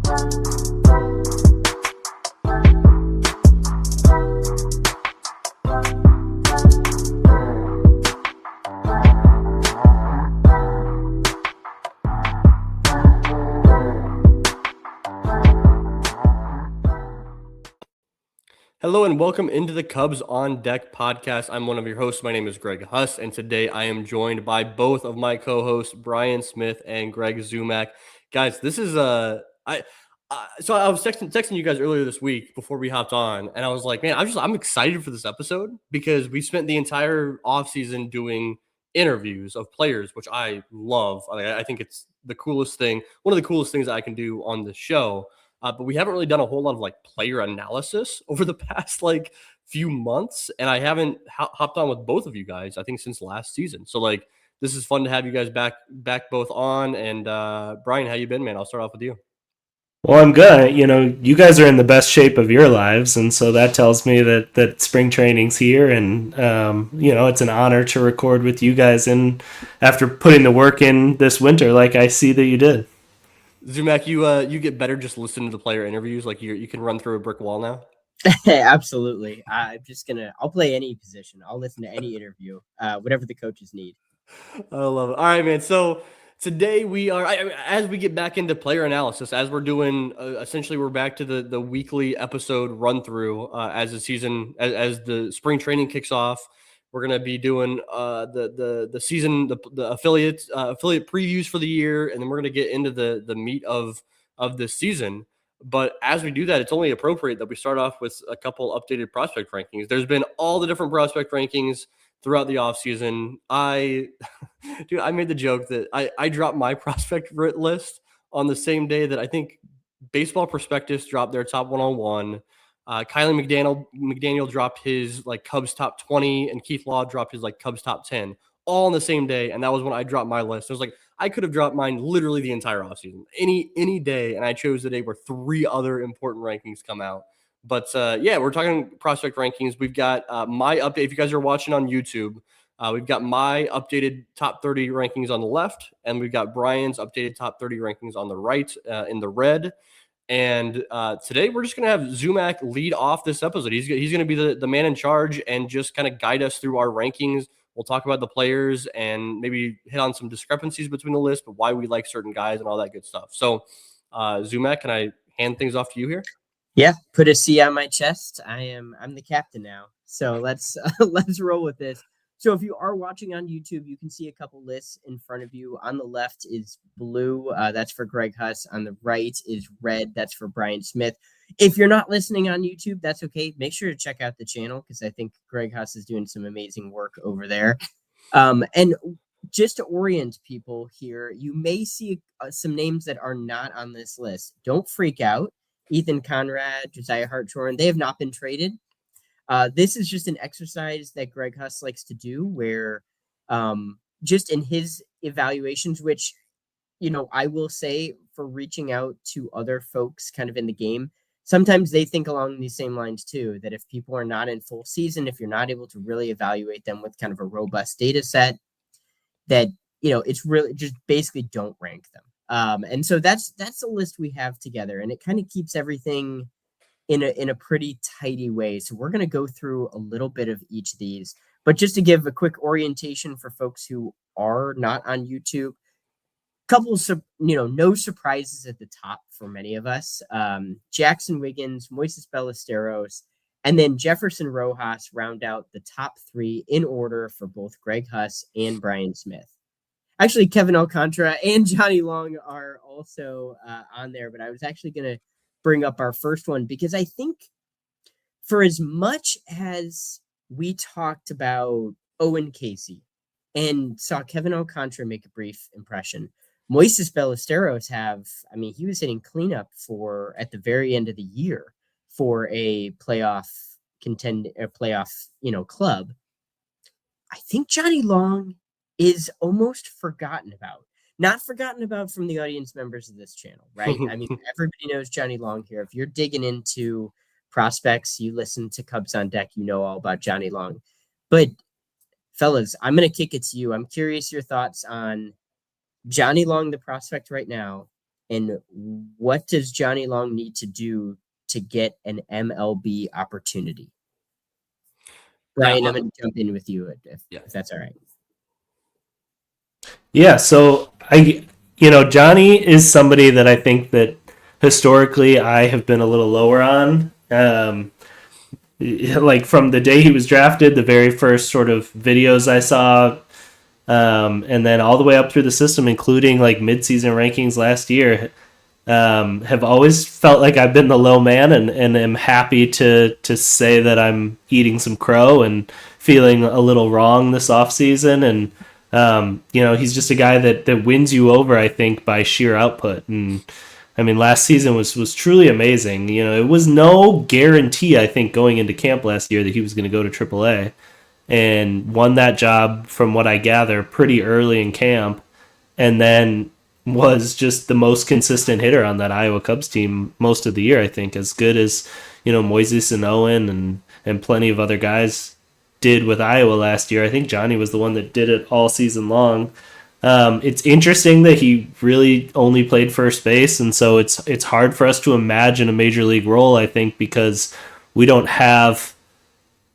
Hello and welcome into the Cubs on Deck podcast. I'm one of your hosts. My name is Greg Huss, and today I am joined by both of my co-hosts, Bryan Smith and Greg Zumach. Guys, this is so I was texting you guys earlier this week before we hopped on, and I was like, man, I'm excited for this episode because we spent the entire offseason doing interviews of players, which I love. I think it's the coolest thing, one of the coolest things that I can do on the show. But we haven't really done a whole lot of like player analysis over the past like few months, and I haven't hopped on with both of you guys, I think, since last season. So like this is fun to have you guys back both on. And Bryan, how you been, man? I'll start off with you. Well, I'm good. You guys are in the best shape of your lives, and so that tells me that spring training's here, and it's an honor to record with you guys. And after putting the work in this winter, like I see that you did. Zumach, you get better just listening to the player interviews. Like you can run through a brick wall now. Absolutely. I'll play any position. I'll listen to any interview, whatever the coaches need. I love it. All right, man. So today we are, as we get back into player analysis, as we're doing, essentially we're back to the weekly episode run through as the season, as the spring training kicks off. We're gonna be doing the season, the affiliate previews for the year, and then we're gonna get into the meat of this season. But as we do that, it's only appropriate that we start off with a couple updated prospect rankings. There's been all the different prospect rankings throughout the offseason. I made the joke that I dropped my prospect list on the same day that I think Baseball Prospectus dropped their top 101. Kylie McDaniel dropped his like Cubs top 20, and Keith Law dropped his like Cubs top 10 all on the same day. And that was when I dropped my list. It was like I could have dropped mine literally the entire offseason, any day, and I chose the day where three other important rankings come out. But yeah, we're talking prospect rankings. We've got my update. If you guys are watching on YouTube, we've got my updated top 30 rankings on the left, and we've got Bryan's updated top 30 rankings on the right in the red. And today we're just going to have Zumach lead off this episode. He's going to be the man in charge and just kind of guide us through our rankings. We'll talk about the players and maybe hit on some discrepancies between the list, but why we like certain guys and all that good stuff. So Zumach, can I hand things off to you here? Yeah, put a C on my chest. I'm the captain now. So let's roll with this. So if you are watching on YouTube, you can see a couple lists in front of you. On the left is blue. That's for Greg Huss. On the right is red. That's for Bryan Smith. If you're not listening on YouTube, that's okay. Make sure to check out the channel because I think Greg Huss is doing some amazing work over there. And just to orient people here, you may see some names that are not on this list. Don't freak out. Ethan Conrad, Josiah Hartshorn, they have not been traded. This is just an exercise that Greg Huss likes to do where just in his evaluations, which, I will say for reaching out to other folks kind of in the game, sometimes they think along these same lines too, that if people are not in full season, if you're not able to really evaluate them with kind of a robust data set, that, it's really just basically don't rank them. And so that's the list we have together, and it kind of keeps everything in a pretty tidy way. So we're going to go through a little bit of each of these, but just to give a quick orientation for folks who are not on YouTube, couple of, no surprises at the top for many of us. Jaxon Wiggins, Moises Ballesteros, and then Jefferson Rojas round out the top three in order for both Greg Huss and Bryan Smith. Actually, Kevin Alcantara and Johnny Long are also on there, but I was actually going to bring up our first one because I think for as much as we talked about Owen Casey and saw Kevin Alcantara make a brief impression, Moises Ballesteros he was hitting cleanup at the very end of the year for a playoff club. I think Johnny Long is almost forgotten about. Not forgotten about from the audience members of this channel, right? Everybody knows Johnny Long here. If you're digging into prospects, you listen to Cubs on Deck, you know all about Johnny Long. But fellas, I'm going to kick it to you. I'm curious your thoughts on Johnny Long, the prospect right now, And what does Johnny Long need to do to get an MLB opportunity? Yeah, Bryan, I'm going to jump in with you yeah. if that's all right. Yeah, so Johnny is somebody that I think that historically I have been a little lower on. Like from the day he was drafted, the very first sort of videos I saw, and then all the way up through the system, including like midseason rankings last year, have always felt like I've been the low man, and am happy to say that I'm eating some crow and feeling a little wrong this offseason. And he's just a guy that wins you over, I think, by sheer output. And I mean, last season was truly amazing. It was no guarantee, I think, going into camp last year that he was going to go to AAA, and won that job, from what I gather, pretty early in camp, and then was just the most consistent hitter on that Iowa Cubs team most of the year, I think, as good as Moises and Owen and plenty of other guys did with Iowa last year. I think Johnny was the one that did it all season long. It's interesting that he really only played first base, and so it's hard for us to imagine a major league role, I think, because we don't have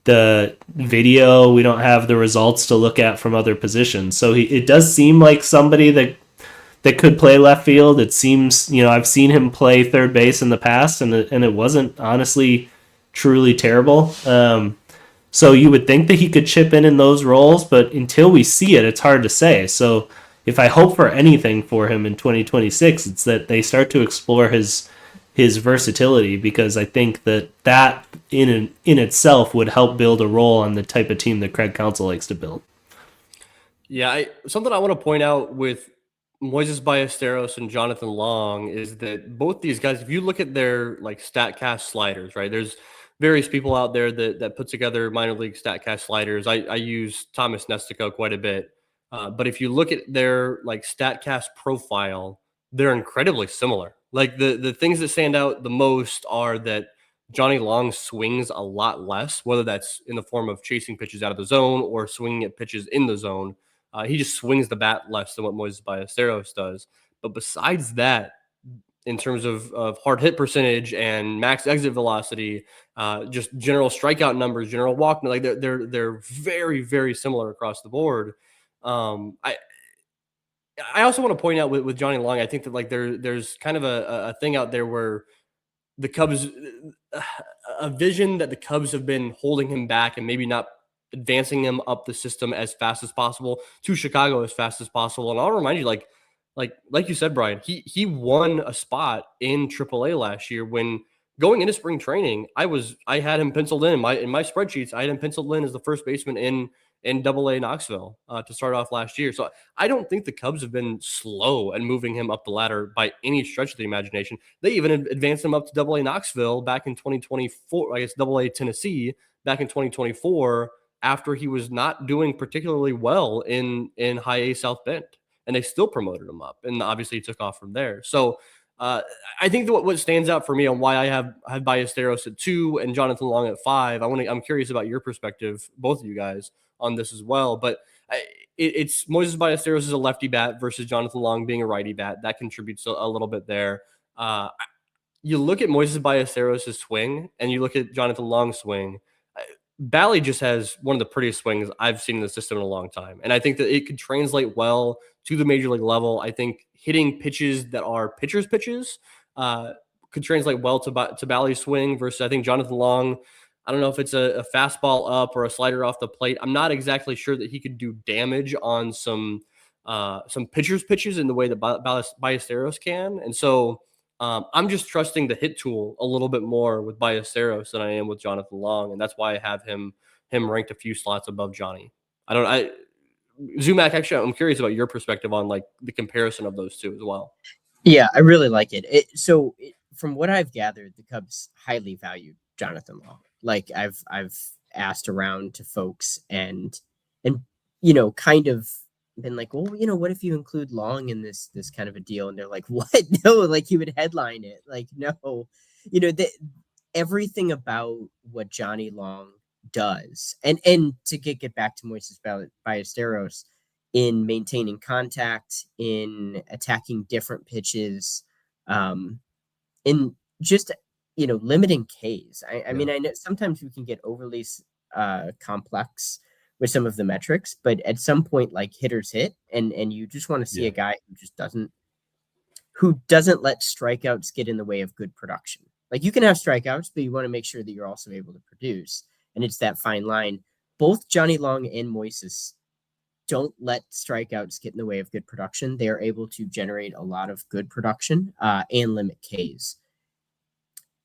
the video, we don't have the results to look at from other positions. So it does seem like somebody that could play left field. It seems, I've seen him play third base in the past, and it wasn't honestly truly terrible. So you would think that he could chip in those roles, but until we see it, it's hard to say. So if I hope for anything for him in 2026, it's that they start to explore his versatility, because I think that in itself would help build a role on the type of team that Craig Counsell likes to build. Yeah, something I want to point out with Moises Ballesteros and Jonathon Long is that both these guys, if you look at their like StatCast sliders, right? There's various people out there that put together minor league StatCast sliders. I use Thomas Nestico quite a bit, but if you look at their like StatCast profile, they're incredibly similar. Like the things that stand out the most are that Johnny Long swings a lot less, whether that's in the form of chasing pitches out of the zone or swinging at pitches in the zone. He just swings the bat less than what Moises Ballesteros does. But besides that, in terms of hard hit percentage and max exit velocity, just general strikeout numbers, general walk, like they're very, very similar across the board. I also want to point out with Johnny Long, I think that like there's kind of a thing out there where the Cubs, a vision that the Cubs have been holding him back and maybe not advancing him up the system as fast as possible to Chicago as fast as possible. And I'll remind you, like you said, Bryan, he won a spot in AAA last year when going into spring training. I had him penciled in my spreadsheets. I had him penciled in as the first baseman in AA Knoxville to start off last year. So I don't think the Cubs have been slow at moving him up the ladder by any stretch of the imagination. They even advanced him up to AA Knoxville back in 2024, I guess AA Tennessee back in 2024, after he was not doing particularly well in high A South Bend. And they still promoted him up. And obviously he took off from there. So I think that what stands out for me on why I have Ballesteros at 2 and Jonathon Long at 5, I'm curious about your perspective, both of you guys, on this as well. But it's Moises Ballesteros is a lefty bat versus Jonathon Long being a righty bat. That contributes a little bit there. You look at Moises Ballesteros' swing and you look at Jonathon Long's swing. Bally just has one of the prettiest swings I've seen in the system in a long time. And I think that it could translate well to the major league level. I think hitting pitches that are pitchers' pitches could translate well to Bally's swing versus, I think, Jonathon Long. I don't know if it's a fastball up or a slider off the plate. I'm not exactly sure that he could do damage on some pitchers' pitches in the way that Ballesteros can. And so I'm just trusting the hit tool a little bit more with Ballesteros than I am with Jonathon Long, and that's why I have him ranked a few slots above Johnny. Zumach, actually, I'm curious about your perspective on like the comparison of those two as well. Yeah, I really like it. From what I've gathered, the Cubs highly value Jonathon Long. Like I've asked around to folks and kind of been like, well, what if you include Long in this kind of a deal? And they're like, what? No, like he would headline it. Like, no, everything about what Johnny Long does, and to get back to Moises Ballesteros in maintaining contact, in attacking different pitches, In just limiting Ks. I mean, I know sometimes we can get overly complex with some of the metrics, but at some point, like hitters hit, and you just want to see a guy who just doesn't let strikeouts get in the way of good production. Like you can have strikeouts, but you want to make sure that you're also able to produce. And it's that fine line. Both Johnny Long and Moises don't let strikeouts get in the way of good production. They are able to generate a lot of good production and limit Ks.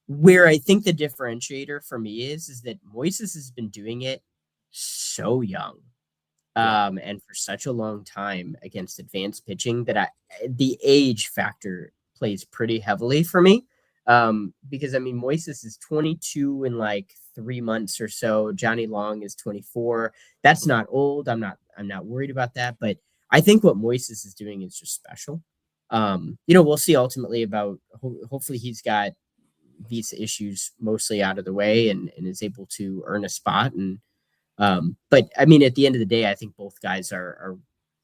Where I think the differentiator for me is that Moises has been doing it so young. And for such a long time against advanced pitching that the age factor plays pretty heavily for me. Because I mean, Moises is 22 in like 3 months or so. Johnny Long is 24. That's not old. I'm not worried about that. But I think what Moises is doing is just special. We'll see ultimately about. Hopefully, he's got visa issues mostly out of the way and is able to earn a spot. And but I mean, at the end of the day, I think both guys are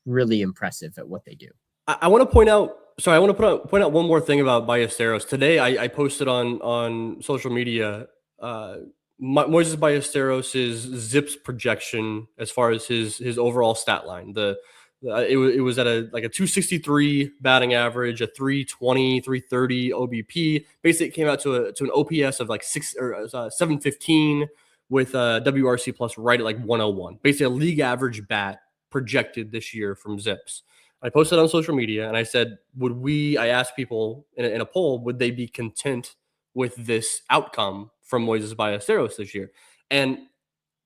really impressive at what they do. I want to point out. Sorry, I want to point out one more thing about Ballesteros. Today, I posted on social media Moises Ballesteros' ZiPS projection as far as his overall stat line. It was at a 263 batting average, a 320, 330 OBP. Basically, it came out to an OPS of like 715 with WRC plus right at like 101. Basically, a league average bat projected this year from ZiPS. I posted on social media and I said, I asked people in a poll, would they be content with this outcome from Moises Ballesteros this year? And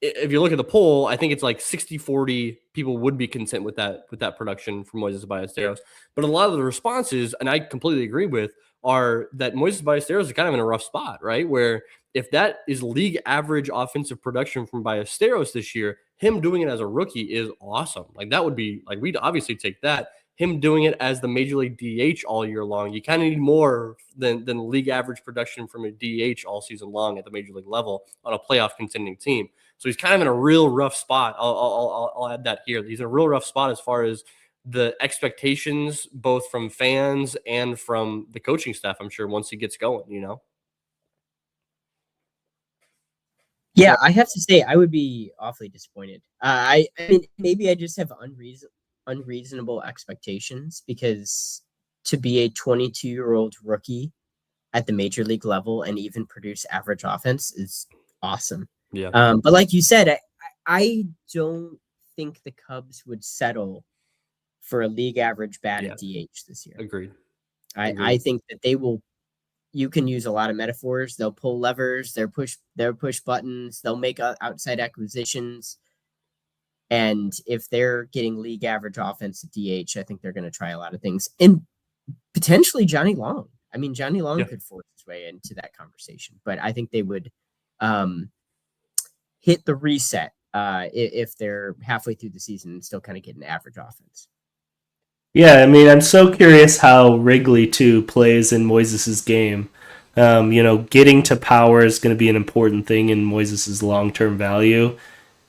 if you look at the poll, I think it's like 60-40 people would be content with that production from Moises Ballesteros. But a lot of the responses, and I completely agree with, are that Moises Ballesteros is kind of in a rough spot, right? Where if that is league average offensive production from Ballesteros this year, him doing it as a rookie is awesome. Like that would be like, we'd obviously take that. Him doing it as the major league DH all year long, you kind of need more than league average production from a DH all season long at the major league level on a playoff contending team. So he's kind of in a real rough spot. I'll add that here. He's in a real rough spot as far as the expectations, both from fans and from the coaching staff, I'm sure, once he gets going, Yeah, I have to say I would be awfully disappointed. I mean, maybe I just have unreasonable expectations because to be a 22-year-old rookie at the major league level and even produce average offense is awesome. Yeah. But like you said, I don't think the Cubs would settle for a league average bat at DH this year. Agreed. I think that they will. You can use a lot of metaphors. They'll pull levers. They'll push buttons. They'll make outside acquisitions. And if they're getting league average offense at DH, I think they're going to try a lot of things. And potentially Johnny Long. I mean, Johnny Long could force his way into that conversation. But I think they would hit the reset if they're halfway through the season and still kind of get an average offense. Yeah, I mean, I'm so curious how Wrigley, too, plays in Moises' game. Getting to power is going to be an important thing in Moises' long-term value.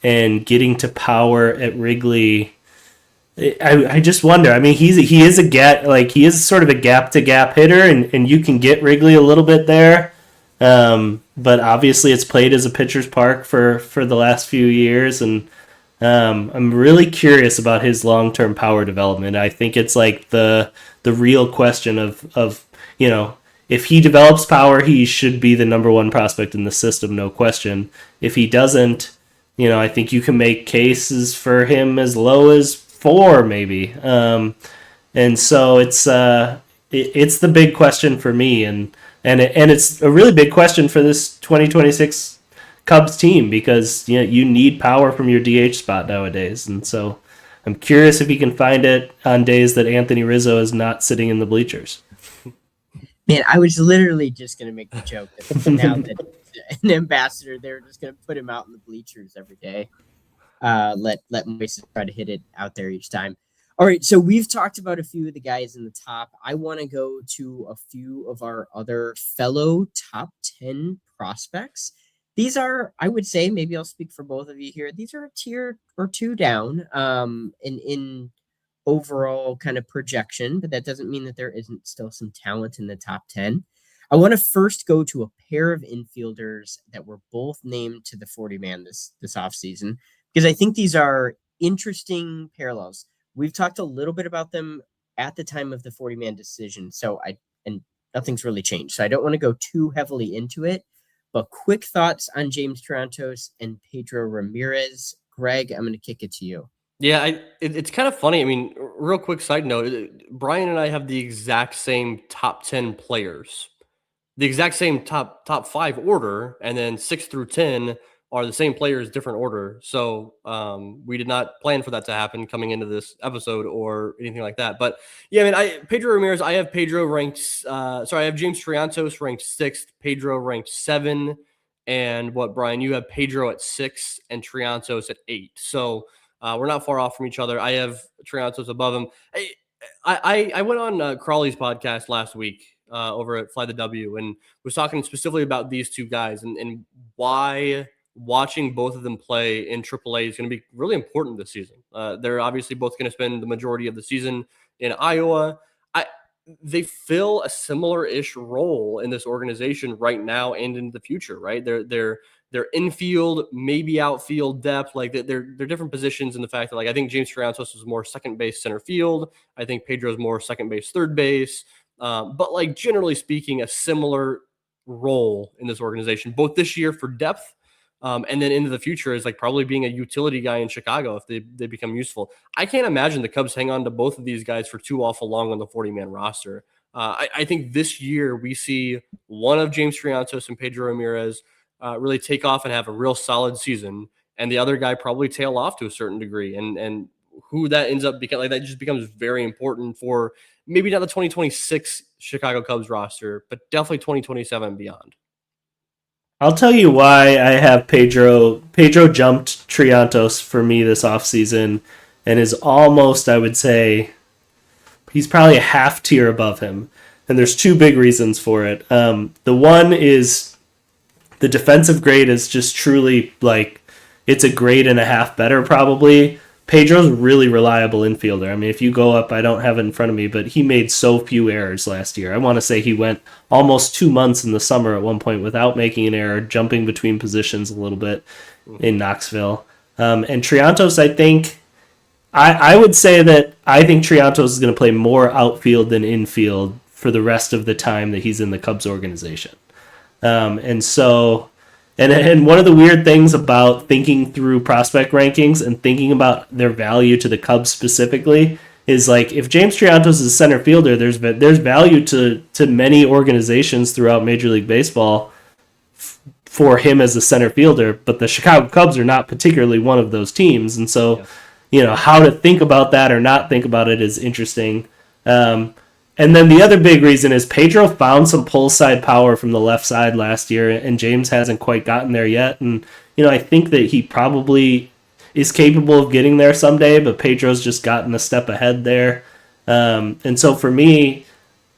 And getting to power at Wrigley, I just wonder. I mean, he is sort of a gap-to-gap hitter, and you can get Wrigley a little bit there. But obviously it's played as a pitcher's park for the last few years, and I'm really curious about his long-term power development. I think it's like the real question of if he develops power, he should be the number one prospect in the system, no question. If he doesn't, I think you can make cases for him as low as 4 maybe. And so it's the big question for me, and it's a really big question for this 2026 Cubs team because you need power from your DH spot nowadays. And so I'm curious if he can find it on days that Anthony Rizzo is not sitting in the bleachers. Man, I was literally just going to make the joke that now that an ambassador, they're just going to put him out in the bleachers every day. Let Moises try to hit it out there each time. All right, so we've talked about a few of the guys in the top. I want to go to a few of our other fellow top 10 prospects. These are, I would say, maybe I'll speak for both of you here. These are a tier or two down in overall kind of projection, but that doesn't mean that there isn't still some talent in the top 10. I want to first go to a pair of infielders that were both named to the 40-man this offseason, because I think these are interesting parallels. We've talked a little bit about them at the time of the 40-man decision, and nothing's really changed. So I don't want to go too heavily into it, but quick thoughts on James Triantos and Pedro Ramirez. Greg, I'm going to kick it to you. Yeah, it's kind of funny. I mean, real quick side note, Bryan and I have the exact same top 10 players, the exact same top 5 order, and then 6 through 10 are the same players, different order. So we did not plan for that to happen coming into this episode or anything like that. But yeah, I mean, Pedro Ramirez, I have Pedro ranked. I have James Triantos ranked 6th, Pedro ranked 7, and what, Bryan, you have Pedro at 6 and Triantos at 8. So we're not far off from each other. I have Triantos above him. I went on Crawley's podcast last week over at Fly the W and was talking specifically about these two guys and why watching both of them play in AAA is going to be really important this season. They're obviously both going to spend the majority of the season in Iowa. They fill a similar-ish role in this organization right now and in the future, right? They're infield, maybe outfield depth. Like they're different positions in the fact that, like, I think James Triantos is more second base, center field. I think Pedro's more second base, third base. But like generally speaking, a similar role in this organization, both this year for depth, and then into the future is like probably being a utility guy in Chicago if they become useful. I can't imagine the Cubs hang on to both of these guys for too awful long on the 40-man roster. I think this year we see one of James Triantos and Pedro Ramirez really take off and have a real solid season, and the other guy probably tail off to a certain degree. And who that ends up becoming, like, that just becomes very important for maybe not the 2026 Chicago Cubs roster, but definitely 2027 and beyond. I'll tell you why I have Pedro. Pedro jumped Triantos for me this offseason and is almost, I would say, he's probably a half tier above him. And there's two big reasons for it. The one is the defensive grade is just truly like, it's a grade and a half better probably. Pedro's really reliable infielder. I mean, if you go up, I don't have it in front of me, but he made so few errors last year. I want to say he went almost 2 months in the summer at one point without making an error, jumping between positions a little bit in Knoxville. And Triantos, I think, I would say that I think Triantos is going to play more outfield than infield for the rest of the time that he's in the Cubs organization. And one of the weird things about thinking through prospect rankings and thinking about their value to the Cubs specifically is, like, if James Triantos is a center fielder, there's value to many organizations throughout Major League Baseball for him as a center fielder, but the Chicago Cubs are not particularly one of those teams. And so, how to think about that or not think about it is interesting. And then the other big reason is Pedro found some pull side power from the left side last year, and James hasn't quite gotten there yet. And, I think that he probably is capable of getting there someday, but Pedro's just gotten a step ahead there. And so for me,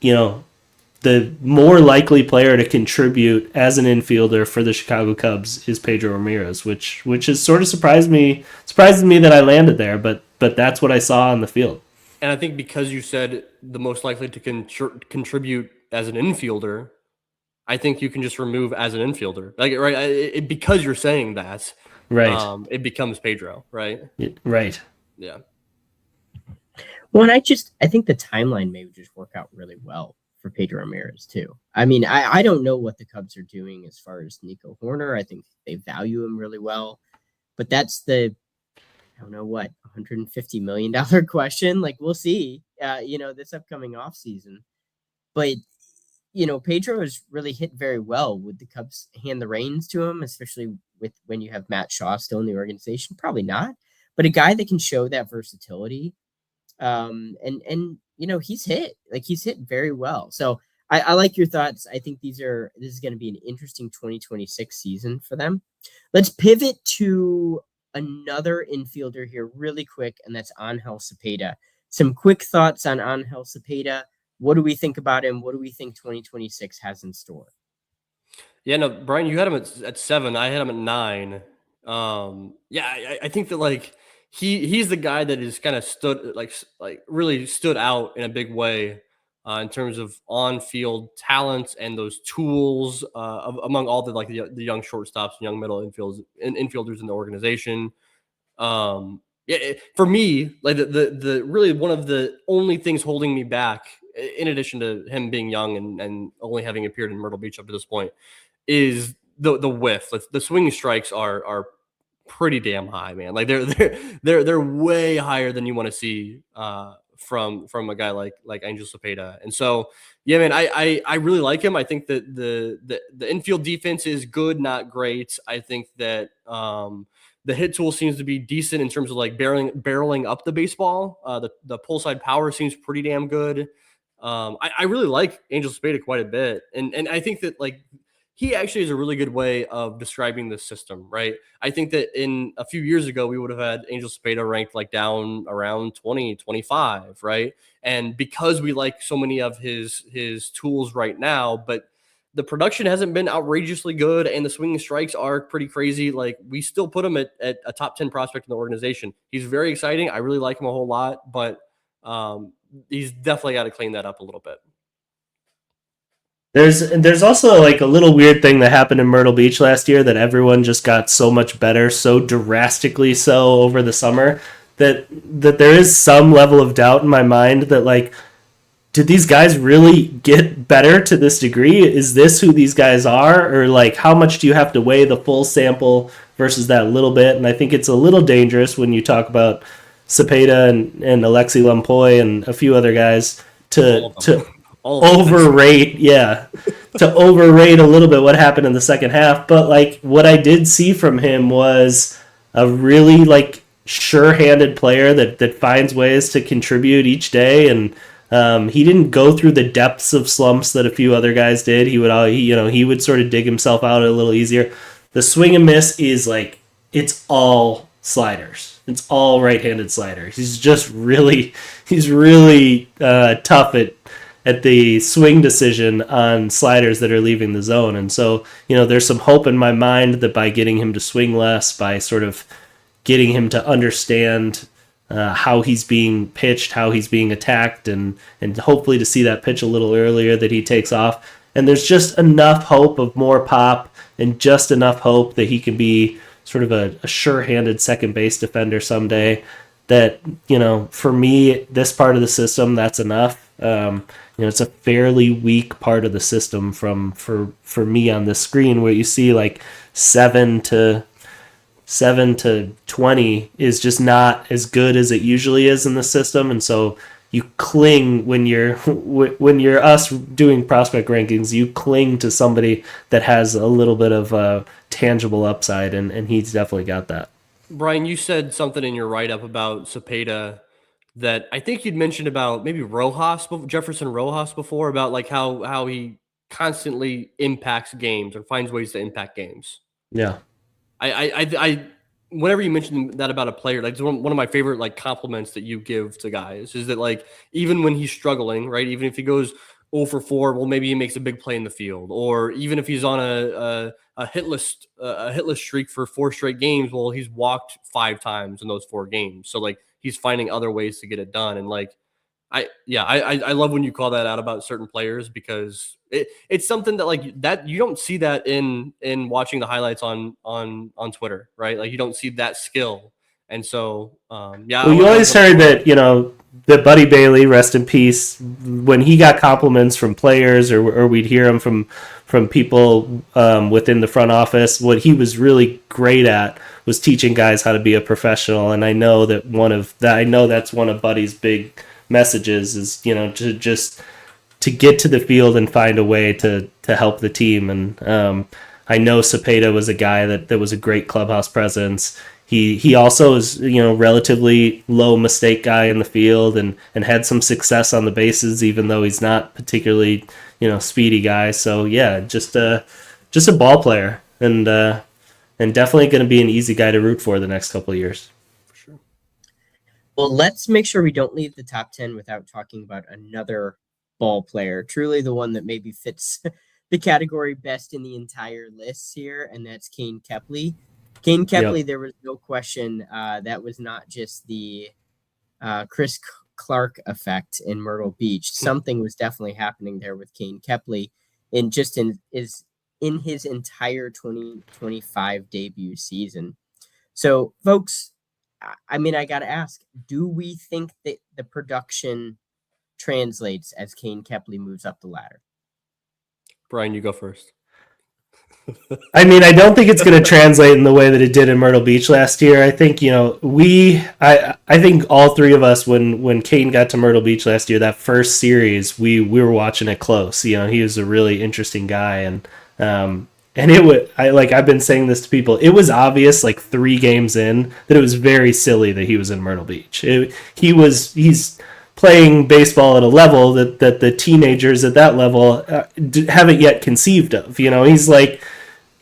the more likely player to contribute as an infielder for the Chicago Cubs is Pedro Ramirez, which has sort of surprises me that I landed there, but that's what I saw on the field. And I think because you said the most likely to contribute as an infielder, I think you can just remove as an infielder. Like, right? Because you're saying that, right? It becomes Pedro, right? Right. Yeah. Well, and I think the timeline may just work out really well for Pedro Ramirez too. I mean, I don't know what the Cubs are doing as far as Nico Horner. I think they value him really well, but that's the, I don't know what, $150 million question. Like, we'll see, this upcoming offseason. But, Pedro has really hit very well. Would the Cubs hand the reins to him, especially with when you have Matt Shaw still in the organization? Probably not. But a guy that can show that versatility, he's hit very well. So I like your thoughts. I think this is going to be an interesting 2026 season for them. Let's pivot to another infielder here really quick, and that's Angel Cepeda. Some quick thoughts on Angel Cepeda. What do we think about him? What do we think 2026 has in store? Yeah, no, Bryan, you had him at 7. I had him at 9. I think that, like, he's the guy that is kind of really stood out in a big way in terms of on-field talents and those tools among all the young shortstops and young middle infielders in the organization. For me, like the really one of the only things holding me back, in addition to him being young and only having appeared in Myrtle Beach up to this point, is the whiff. The swinging strikes are pretty damn high, man. Like they're way higher than you want to see from a guy like Angel Cepeda. And so yeah, man, I really like him. I think that the infield defense is good, not great. I think that the hit tool seems to be decent in terms of like barreling up the baseball. The pull side power seems pretty damn good. I really like Angel Cepeda quite a bit, and I think that like he actually is a really good way of describing the system, right? I think that in a few years ago, we would have had Angel Cepeda ranked like down around 20, 25, right? And because we like so many of his tools right now, but the production hasn't been outrageously good and the swinging strikes are pretty crazy. Like we still put him at a top 10 prospect in the organization. He's very exciting. I really like him a whole lot, but he's definitely got to clean that up a little bit. There's also like a little weird thing that happened in Myrtle Beach last year that everyone just got so much better, so drastically so over the summer that there is some level of doubt in my mind that like, did these guys really get better to this degree? Is this who these guys are? Or like how much do you have to weigh the full sample versus that little bit? And I think it's a little dangerous when you talk about Cepeda and Alexi Lampoy and a few other guys to overrate to overrate a little bit what happened in the second half. But like what I did see from him was a really like sure-handed player that finds ways to contribute each day, and he didn't go through the depths of slumps that a few other guys did. He would sort of dig himself out a little easier. The swing and miss is like it's all sliders. It's all right-handed sliders. He's really tough at the swing decision on sliders that are leaving the zone. And so, there's some hope in my mind that by getting him to swing less, by sort of getting him to understand how he's being pitched, how he's being attacked, and hopefully to see that pitch a little earlier that he takes off. And there's just enough hope of more pop and just enough hope that he can be sort of a sure-handed second base defender someday that, for me, this part of the system, that's enough. It's a fairly weak part of the system for me on the screen, where you see like 7 to 20 is just not as good as it usually is in the system. And so you cling when you're us doing prospect rankings, you cling to somebody that has a little bit of tangible upside, and he's definitely got that. Bryan, you said something in your write-up about Cepeda that I think you'd mentioned about maybe Jefferson Rojas before, about like how he constantly impacts games or finds ways to impact games. Yeah. I whenever you mention that about a player, like it's one of my favorite like compliments that you give to guys is that like even when he's struggling, right? Even if he goes 0 for 4, well, maybe he makes a big play in the field, or even if he's on a hitless streak for 4 straight games, well, he's walked 5 times in those 4 games. So like he's finding other ways to get it done, and like I love when you call that out about certain players, because it's something that like that you don't see that in watching the highlights on Twitter, right? Like you don't see that skill. And so Well, you always heard that, that Buddy Bailey, rest in peace, when he got compliments from players or we'd hear them from people within the front office, what he was really great at was teaching guys how to be a professional. And I know that's one of Buddy's big messages is, to get to the field and find a way to help the team. And I know Cepeda was a guy that was a great clubhouse presence. He also is, relatively low mistake guy in the field and had some success on the bases, even though he's not particularly, speedy guy. So yeah, just a ball player, and definitely going to be an easy guy to root for the next couple of years. For sure. Well, let's make sure we don't leave the top 10 without talking about another ball player, truly the one that maybe fits the category best in the entire list here, and that's Kane Keley. Kane Keley, Yep. there was no question that was not just the Chris Clark effect in Myrtle Beach. Something was definitely happening there with Kane Keley in his entire 2025 debut season. So, folks, I mean, I got to ask, do we think that the production translates as Kane Keley moves up the ladder? Bryan, you go first. I mean, I don't think it's going to translate in the way that it did in Myrtle Beach last year. I think, I think all three of us, when Kane got to Myrtle Beach last year, that first series, we were watching it close. He was a really interesting guy, and I've been saying this to people. It was obvious, like 3 games in, that it was very silly that he was in Myrtle Beach. He's playing baseball at a level that the teenagers at that level haven't yet conceived of.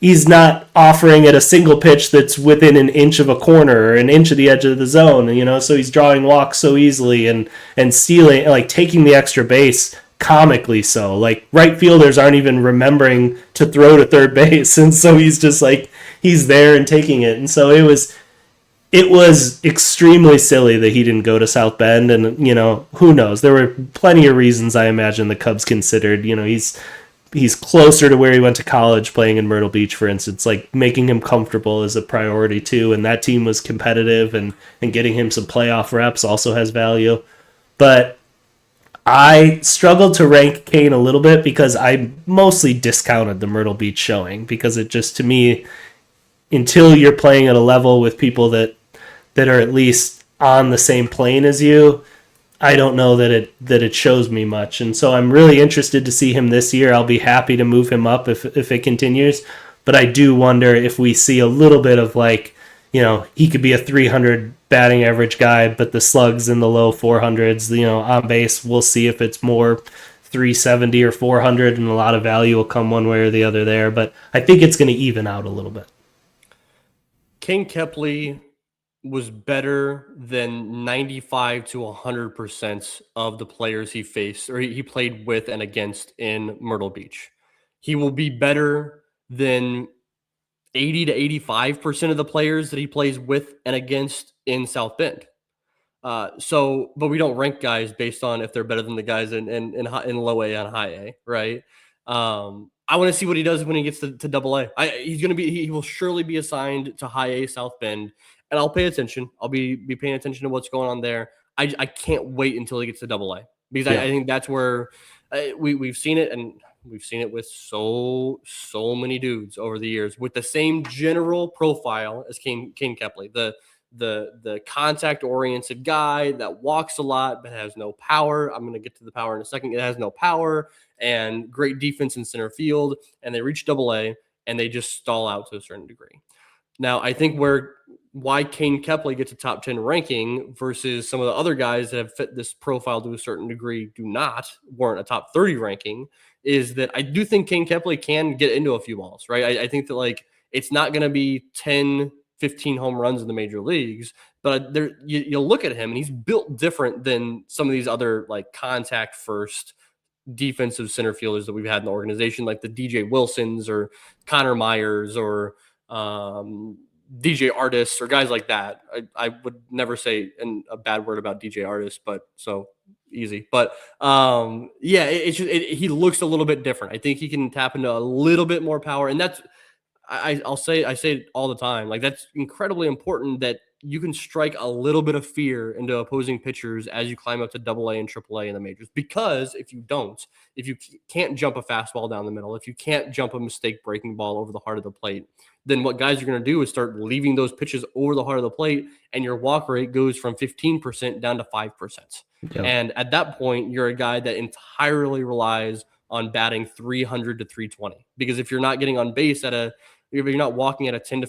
He's not offering at a single pitch that's within an inch of a corner or an inch of the edge of the zone, so he's drawing walks so easily and stealing, like taking the extra base comically so. Like right fielders aren't even remembering to throw to third base, and so he's just like he's there and taking it. And so it was extremely silly that he didn't go to South Bend, and who knows? There were plenty of reasons I imagine the Cubs considered. He's closer to where he went to college, playing in Myrtle Beach, for instance. Like making him comfortable is a priority too, and that team was competitive, and getting him some playoff reps also has value. But I struggled to rank Kane a little bit because I mostly discounted the Myrtle Beach showing, because it just, to me, until you're playing at a level with people that are at least on the same plane as you, I don't know that it shows me much. And so I'm really interested to see him this year. I'll be happy to move him up if it continues. But I do wonder if we see a little bit of he could be a 300 batting average guy, but the slugs in the low 400s, on base, we'll see if it's more 370 or 400, and a lot of value will come one way or the other there. But I think it's going to even out a little bit. Kane Keley was better than 95 to 100% of the players he faced or he played with and against in Myrtle Beach. He will be better than 80 to 85% of the players that he plays with and against in South Bend. But we don't rank guys based on if they're better than the guys in low A and high A, right? I want to see what he does when he gets to Double A. He will surely be assigned to High A South Bend, and I'll pay attention. I'll be paying attention to what's going on there. I can't wait until he gets to Double A, because I think that's where we've seen it, and we've seen it with so many dudes over the years with the same general profile as Kane Keley, the contact oriented guy that walks a lot but has no power. I'm going to get to the power in a second. It has no power and great defense in center field, and they reach Double A and they just stall out to a certain degree. Now, I think why Kane Keley gets a top 10 ranking versus some of the other guys that have fit this profile to a certain degree weren't a top 30 ranking, is that I do think Kane Keley can get into a few balls, right? I think that it's not going to be 10, 15 home runs in the major leagues, but you'll look at him and he's built different than some of these other contact first defensive center fielders that we've had in the organization, like the DJ Wilsons or Connor Myers or DJ Artists or guys like that. I would never say a bad word about DJ Artists, but so easy. But he looks a little bit different. I think he can tap into a little bit more power, and that's I say it all the time. That's incredibly important, that you can strike a little bit of fear into opposing pitchers as you climb up to Double A and Triple A in the majors. Because if you can't jump a fastball down the middle, if you can't jump a mistake breaking ball over the heart of the plate, then what guys are going to do is start leaving those pitches over the heart of the plate, and your walk rate goes from 15% down to 5%. Yep. And at that point, you're a guy that entirely relies on batting 300 to 320. Because if you're not getting on base if you're not walking at a 10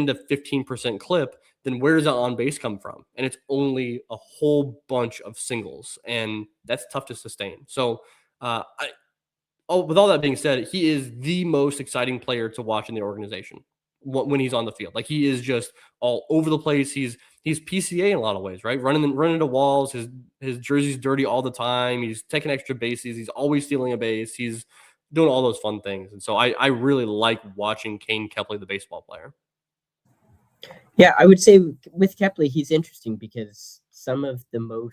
to 15% clip, then where does that on base come from? And it's only a whole bunch of singles, and that's tough to sustain. So, with all that being said, he is the most exciting player to watch in the organization when he's on the field. He is just all over the place. He's PCA in a lot of ways, right? Running into walls. His jersey's dirty all the time. He's taking extra bases. He's always stealing a base. He's doing all those fun things. And so I really like watching Kane Keley, the baseball player. Yeah, I would say with Kepley, he's interesting because some of the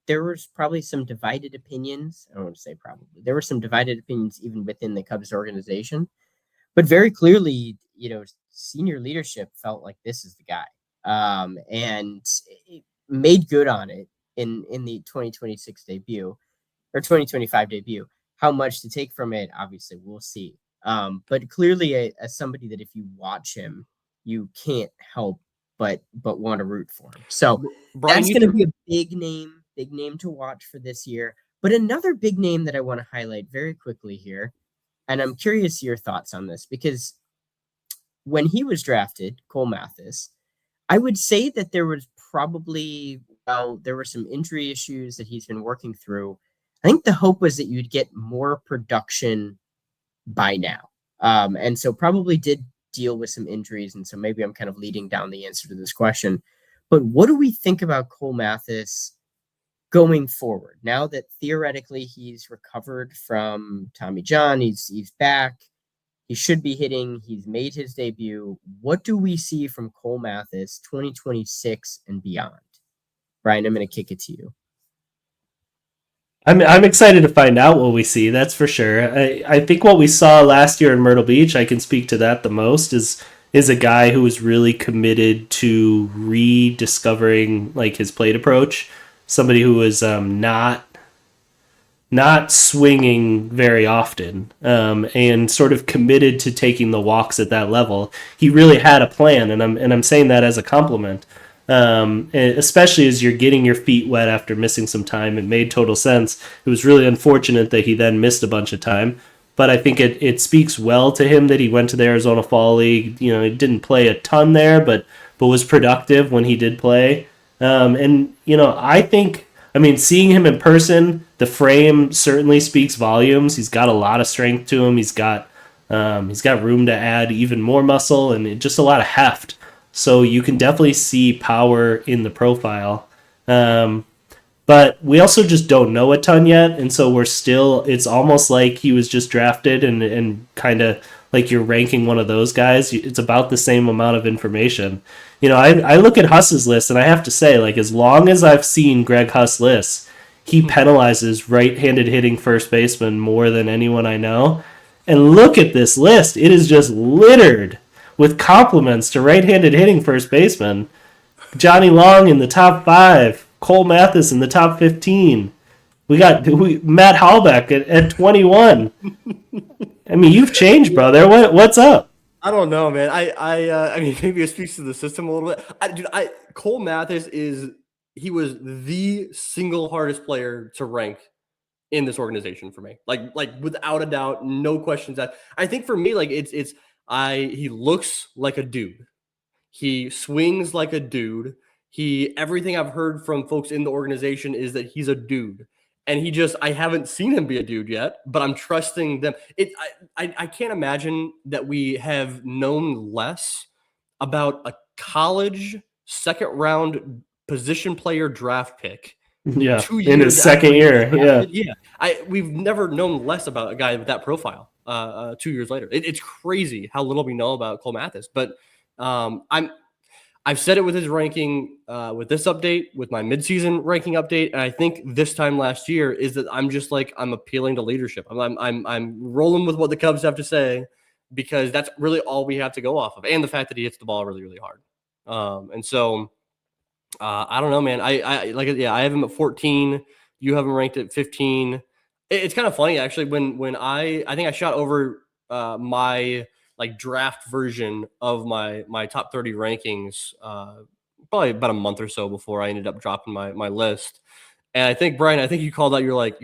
there was probably some divided opinions. I don't want to say probably. There were some divided opinions even within the Cubs organization, but very clearly, senior leadership felt like this is the guy, and it made good on it in the 2026 debut or 2025 debut. How much to take from it, obviously, we'll see. But clearly, as somebody that if you watch him, you can't help but want to root for him. So Bryan, that's going to be a big name to watch for this year. But another big name that I want to highlight very quickly here, and I'm curious your thoughts on this because when he was drafted, Cole Mathis, I would say that there was probably, well, there were some injury issues that he's been working through. I think the hope was that you'd get more production by now. And so probably did deal with some injuries. And so maybe I'm kind of leading down the answer to this question. But what do we think about Cole Mathis going forward? Now that theoretically he's recovered from Tommy John, he's back. He should be hitting. He's made his debut. What do we see from Cole Mathis 2026 and beyond? Bryan, I'm going to kick it to you. I'm excited to find out what we see. That's for sure. I think what we saw last year in Myrtle Beach, I can speak to that the most, is a guy who was really committed to rediscovering like his plate approach. Somebody who was not swinging very often, and sort of committed to taking the walks at that level. He really had a plan, and I'm saying that as a compliment. Especially as you're getting your feet wet after missing some time, it made total sense. It was really unfortunate that he then missed a bunch of time, but I think it speaks well to him that he went to the Arizona Fall League. He didn't play a ton there, but was productive when he did play. I think, seeing him in person, the frame certainly speaks volumes. He's got a lot of strength to him. He's got room to add even more muscle and just a lot of heft. So you can definitely see power in the profile. But we also just don't know a ton yet. And so it's almost like he was just drafted and kind of like you're ranking one of those guys. It's about the same amount of information. I look at Huss's list and I have to say, like, as long as I've seen Greg Huss lists, he penalizes right-handed hitting first baseman more than anyone I know. And look at this list. It is just littered with compliments to right-handed hitting first baseman. Johnny Long in the top 5. Cole Mathis in the top 15. We got Matt Hallback at 21. You've changed, brother. What's up? I don't know, man. Maybe it speaks to the system a little bit. Cole Mathis he was the single hardest player to rank in this organization for me. Like without a doubt, no questions asked. I think for me, like he looks like a dude. He swings like a dude. Everything I've heard from folks in the organization is that he's a dude. And I haven't seen him be a dude yet, but I'm trusting them. I can't imagine that we have known less about a college second round position player draft pick. Yeah, 2 years in his second year. Yeah. We've never known less about a guy with that profile 2 years later. It's crazy how little we know about Cole Mathis. But I've said it with his ranking, with this update, with my midseason ranking update, and I think this time last year is that I'm appealing to leadership. I'm rolling with what the Cubs have to say because that's really all we have to go off of, and the fact that he hits the ball really, really hard. I don't know, man. I have him at 14. You have him ranked at 15. It's kind of funny actually. When I think I shot over my draft version of my top 30 rankings probably about a month or so before I ended up dropping my list. And I think, Bryan, you called out, you're like,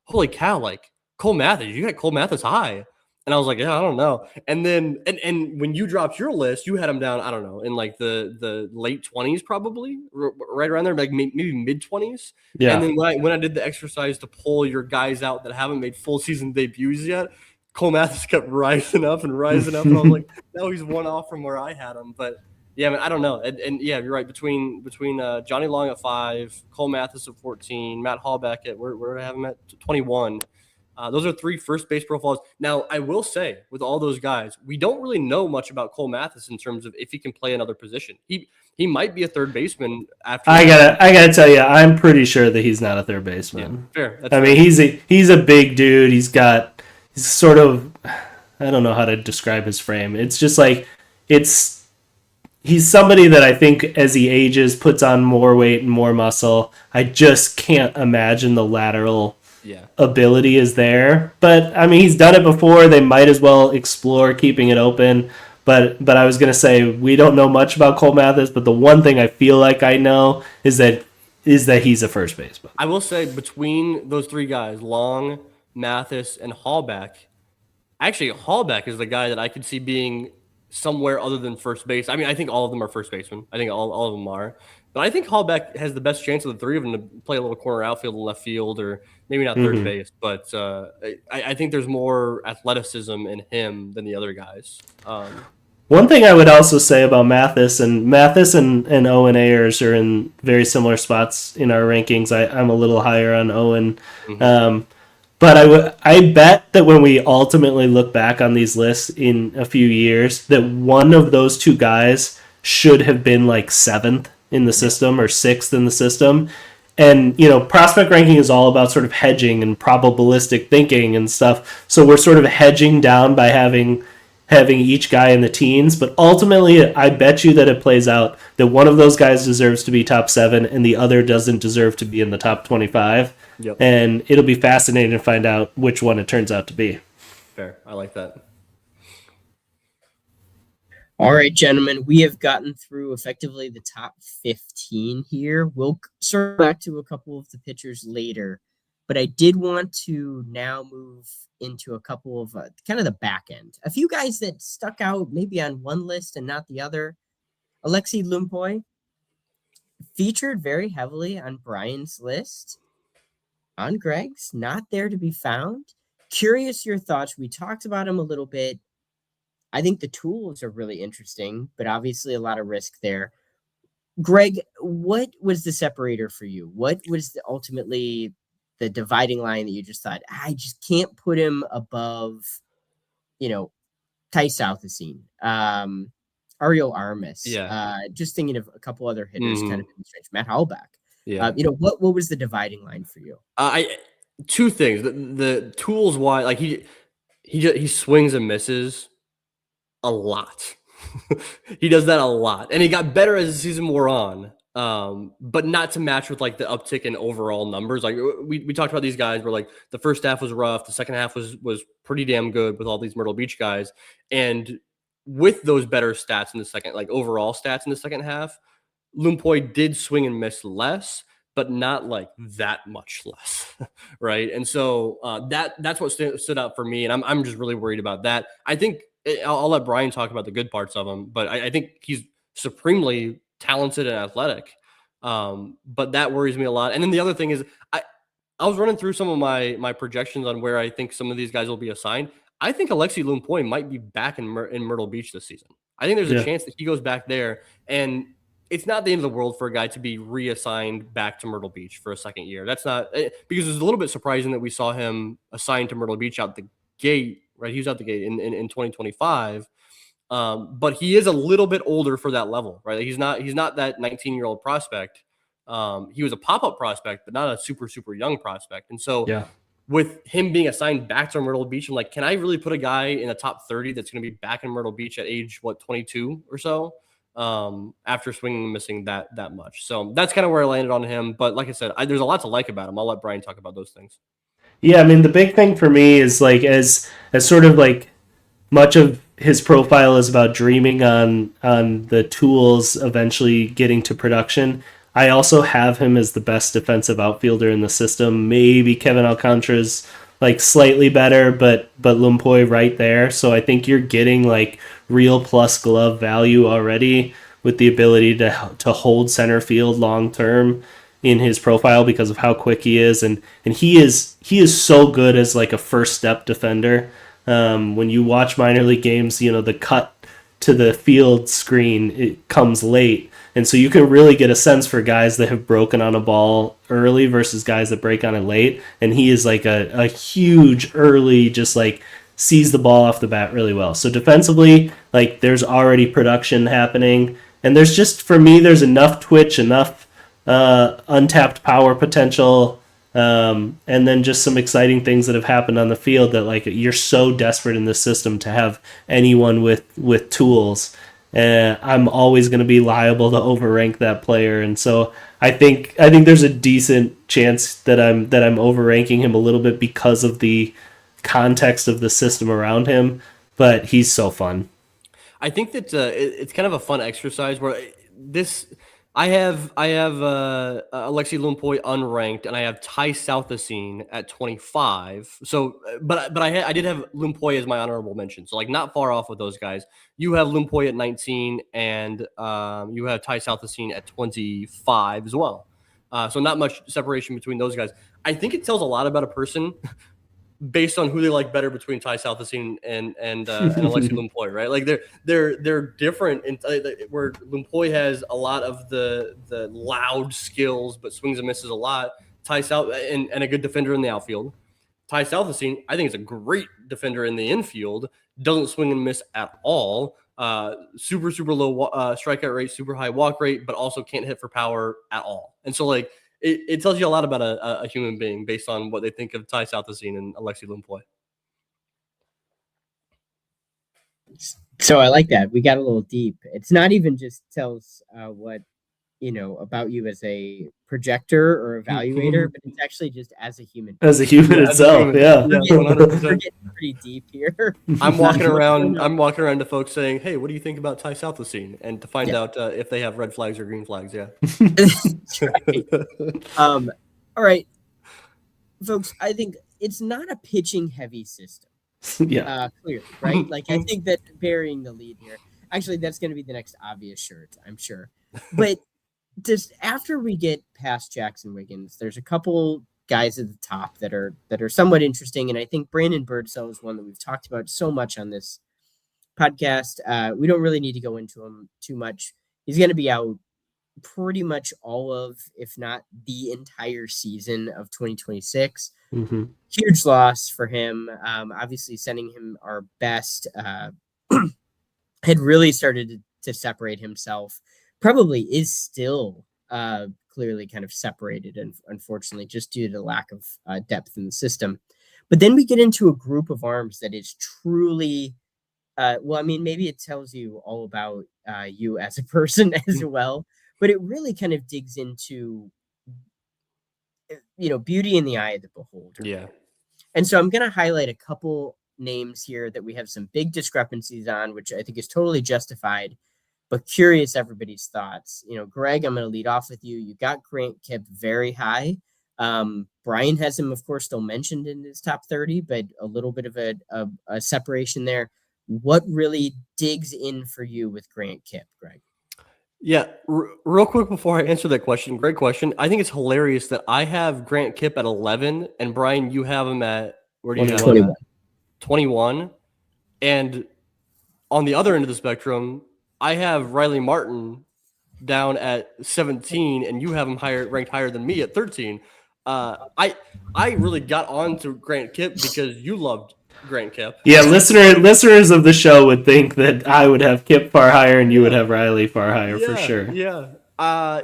holy cow, like Cole Mathis, you got Cole Mathis high. And I was like, yeah, I don't know. And then and when you dropped your list, you had him down, I don't know, in like the late 20s probably, right around there, like maybe mid 20s. Yeah. And then when I did the exercise to pull your guys out that haven't made full season debuts yet, Cole Mathis kept rising up. And I was like, no, he's one off from where I had him. But yeah, man, I don't know. And yeah, you're right. Between Johnny Long at 5, Cole Mathis at 14, Matt Hallback at where do I have him at 21. Those are 3 first base profiles. Now, I will say, with all those guys, we don't really know much about Cole Mathis in terms of if he can play another position. He might be a third baseman after. I gotta tell you, I'm pretty sure that he's not a third baseman. Yeah, fair. I mean, he's a big dude. He's sort of, I don't know how to describe his frame. It's just like he's somebody that I think as he ages puts on more weight and more muscle. I just can't imagine the lateral ability is there. But I mean, he's done it before. They might as well explore keeping it open. But I was gonna say we don't know much about Cole Mathis, but the one thing I feel like I know is that he's a first baseman. I will say between those 3 guys, Long, Mathis, and Hallback, actually Hallback is the guy that I could see being somewhere other than first base. I mean, I think all of them are first basemen. I think all of them are. But I think Hallback has the best chance of the 3 of them to play a little corner outfield and left field, or maybe not third base. But I think there's more athleticism in him than the other guys. One thing I would also say about Mathis and Owen Ayers are in very similar spots in our rankings. I'm a little higher on Owen. But I bet that when we ultimately look back on these lists in a few years, that one of those 2 guys should have been like 7th in the system or 6th in the system. And, prospect ranking is all about sort of hedging and probabilistic thinking and stuff. So we're sort of hedging down by having each guy in the teens, but ultimately I bet you that it plays out that one of those guys deserves to be top 7 and the other doesn't deserve to be in the top 25. Yep. And it'll be fascinating to find out which one it turns out to be. Fair. I like that. All right, gentlemen, we have gotten through effectively the top 15 here. We'll circle back to a couple of the pitchers later, but I did want to now move into a couple of kind of the back end. A few guys that stuck out maybe on one list and not the other. Alexi Lumpoy featured very heavily on Bryan's list. On Greg's, not there to be found. Curious your thoughts. We talked about him a little bit. I think the tools are really interesting, but obviously a lot of risk there. Greg, what was the separator for you? What was ultimately the dividing line that you just thought, I just can't put him above, Ty Southasine, Ariel Armas. Just thinking of a couple other hitters kind of in the stretch. Matt Hallback. Yeah. What was the dividing line for you? 2 things. The tools why, like he swings and misses a lot. He does that a lot, and he got better as the season wore on. But not to match with like the uptick in overall numbers. Like we talked about these guys where like the first half was rough, the second half was pretty damn good with all these Myrtle Beach guys, and with those better stats in the second, like overall stats in the second half, Lumpoy did swing and miss less, but not like that much less, right? And so that's what stood out for me, and I'm just really worried about that. I think I'll let Bryan talk about the good parts of him, but I think he's supremely talented and athletic, but that worries me a lot. And then the other thing is, I was running through some of my projections on where I think some of these guys will be assigned. I think Alexi Lumpoy might be back in Myrtle Beach this season. I think there's a chance that he goes back there, and it's not the end of the world for a guy to be reassigned back to Myrtle Beach for a second year. That's not, because it's a little bit surprising that we saw him assigned to Myrtle Beach out the gate, right? He was out the gate in 2025. But he is a little bit older for that level, right? He's not that 19-year-old prospect. He was a pop-up prospect, but not a super, super young prospect. And so with him being assigned back to Myrtle Beach, I'm like, can I really put a guy in the top 30 that's going to be back in Myrtle Beach at age, 22 or so, after swinging and missing that much? So that's kind of where I landed on him. But like I said, there's a lot to like about him. I'll let Bryan talk about those things. Yeah, I mean, the big thing for me is like as sort of like much of his profile is about dreaming on the tools eventually getting to production. I also have him as the best defensive outfielder in the system. Maybe Kevin Alcantara's like slightly better, but Lumpoy right there. So I think you're getting like real plus glove value already with the ability to hold center field long term in his profile because of how quick he is, and he is so good as like a first step defender. When you watch minor league games, the cut to the field screen, it comes late. And so you can really get a sense for guys that have broken on a ball early versus guys that break on it late. And he is like a huge early, just like sees the ball off the bat really well. So defensively, like there's already production happening. And there's just, for me, there's enough twitch, enough untapped power potential, and then just some exciting things that have happened on the field that like you're so desperate in this system to have anyone with tools. I'm always going to be liable to overrank that player, and so I think there's a decent chance that I'm overranking him a little bit because of the context of the system around him. But he's so fun. I think that it's kind of a fun exercise where I have Alexi Lumpoy unranked, and I have Ty Southasine at 25. So, but I did have Lumpoy as my honorable mention. So, like, not far off with those guys. You have Lumpoy at 19, and you have Ty Southasine at 25 as well. So, not much separation between those guys. I think it tells a lot about a person based on who they like better between Ty Southasine and Alexi Lumpoy, right? Like they're different in where Lumpoy has a lot of the loud skills, but swings and misses a lot. Ty South and a good defender in the outfield. Ty Southasine, I think, is a great defender in the infield. Doesn't swing and miss at all. Super low strikeout rate, super high walk rate, but also can't hit for power at all. And so like. It tells you a lot about a human being based on what they think of Ty Southasine and Alexi Lumpoy. So I like that. We got a little deep. It's not even just tells what about you as a projector or evaluator, but it's actually just as a human. As a human itself, yeah. We're getting pretty deep here. I'm walking around to folks saying, "Hey, what do you think about Ty Southasine?" And to find out if they have red flags or green flags. Yeah. That's right. All right, folks. I think it's not a pitching heavy system. Yeah. Clearly, right? Like I think that burying the lead here. Actually, that's going to be the next obvious shirt, I'm sure. But just after we get past Jaxon Wiggins, there's a couple guys at the top that are somewhat interesting, and I think Brandon Birdsell is one that we've talked about so much on this podcast. We don't really need to go into him too much. He's going to be out pretty much all of, if not the entire season of 2026. Mm-hmm. Huge loss for him. Obviously, sending him our best had really started to separate himself. Probably is still clearly kind of separated, and unfortunately, just due to the lack of depth in the system. But then we get into a group of arms that is truly, well, I mean, maybe it tells you all about you as a person as well, but it really kind of digs into, beauty in the eye of the beholder. Yeah. And so I'm going to highlight a couple names here that we have some big discrepancies on, which I think is totally justified. But curious everybody's thoughts. Greg, I'm going to lead off with you. You got Grant Kipp very high. Bryan has him, of course, still mentioned in his top 30, but a little bit of a separation there. What really digs in for you with Grant Kipp, Greg? Yeah, real quick before I answer that question, great question. I think it's hilarious that I have Grant Kipp at 11, and Bryan, you have him at, where do you have him at? 21. And on the other end of the spectrum, I have Riley Martin down at 17, and you have him ranked higher than me at 13. I really got on to Grant Kipp because you loved Grant Kipp. Yeah, listeners of the show would think that I would have Kipp far higher and you would have Riley far higher for sure. Yeah. I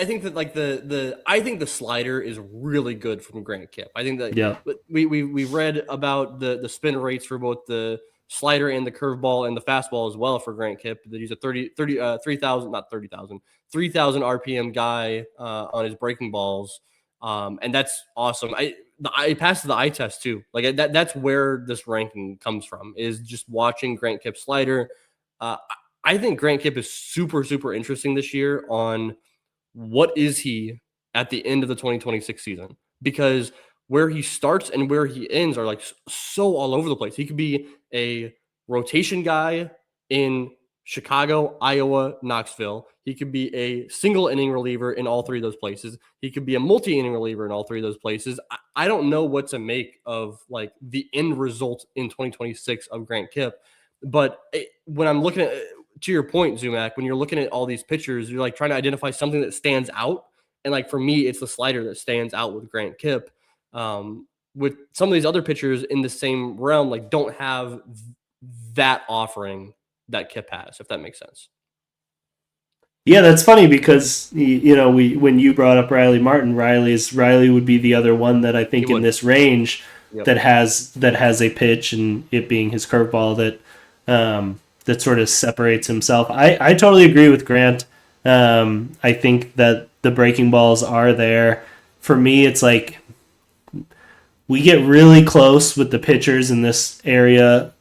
think that I think the slider is really good from Grant Kipp. I think that we've read about the spin rates for both the slider and the curveball and the fastball as well for Grant Kipp, that he's a 3,000 RPM guy on his breaking balls. And that's awesome. I passed the eye test too. Like that's where this ranking comes from, is just watching Grant Kipp's slider. I think Grant Kipp is super, super interesting this year on what is he at the end of the 2026 season, because where he starts and where he ends are like so all over the place. He could be a rotation guy in Chicago, Iowa, Knoxville. He could be a single inning reliever in all three of those places. He could be a multi-inning reliever in all three of those places. I don't know what to make of like the end result in 2026 of Grant Kipp, but when I'm looking at to your point, Zumach, when you're looking at all these pictures, you're like trying to identify something that stands out. And like for me, it's the slider that stands out with Grant Kipp. With some of these other pitchers in the same realm, like don't have that offering that Kipp has, if that makes sense. Yeah, that's funny because when you brought up Riley Martin, Riley would be the other one that I think in this range that has a pitch, and it being his curveball that sort of separates himself. I totally agree with Grant. I think that the breaking balls are there. For me, it's like we get really close with the pitchers in this area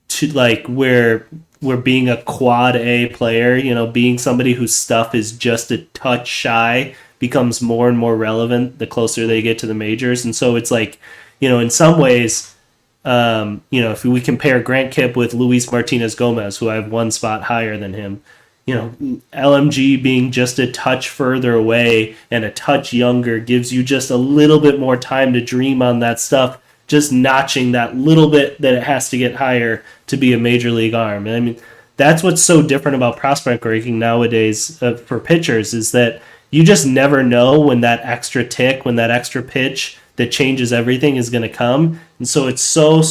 to like where we're being a quad A player, being somebody whose stuff is just a touch shy becomes more and more relevant the closer they get to the majors. And so it's like, in some ways, if we compare Grant Kipp with Luis Martinez Gomez, who I have one spot higher than him, LMG being just a touch further away and a touch younger gives you just a little bit more time to dream on that stuff, just notching that little bit that it has to get higher to be a major league arm. And I mean, that's what's so different about prospect ranking nowadays for pitchers is that you just never know when that extra tick, when that extra pitch that changes everything is going to come. And so it's so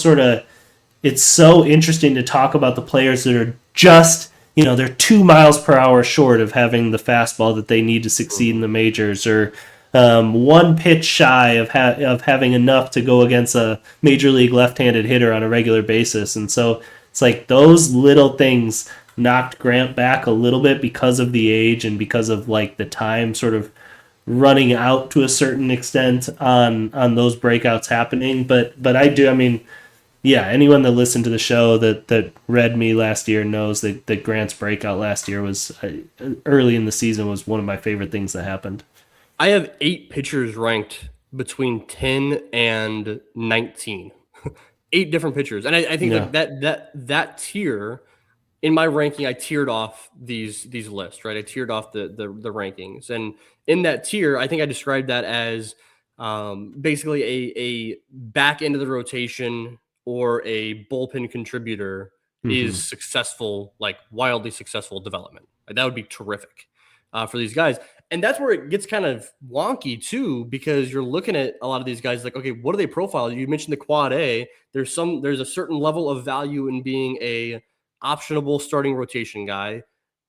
interesting to talk about the players that are just, they're 2 miles per hour short of having the fastball that they need to succeed in the majors, or one pitch shy of having enough to go against a major league left-handed hitter on a regular basis. And so it's like those little things knocked Grant back a little bit because of the age and because of like the time sort of running out to a certain extent on those breakouts happening. But I do, I mean, yeah, anyone that listened to the show that read me last year knows that Grant's breakout last year was early in the season was one of my favorite things that happened. I have 8 pitchers ranked between 10 and 19. 8 different pitchers. And I think like that tier in my ranking, I tiered off these lists, right? I tiered off the rankings. And in that tier, I think I described that as basically a back end of the rotation or a bullpen contributor is successful, like wildly successful development. Like, that would be terrific for these guys. And that's where it gets kind of wonky too, because you're looking at a lot of these guys like, okay, what do they profile? You mentioned the quad A. There's a certain level of value in being a optionable starting rotation guy.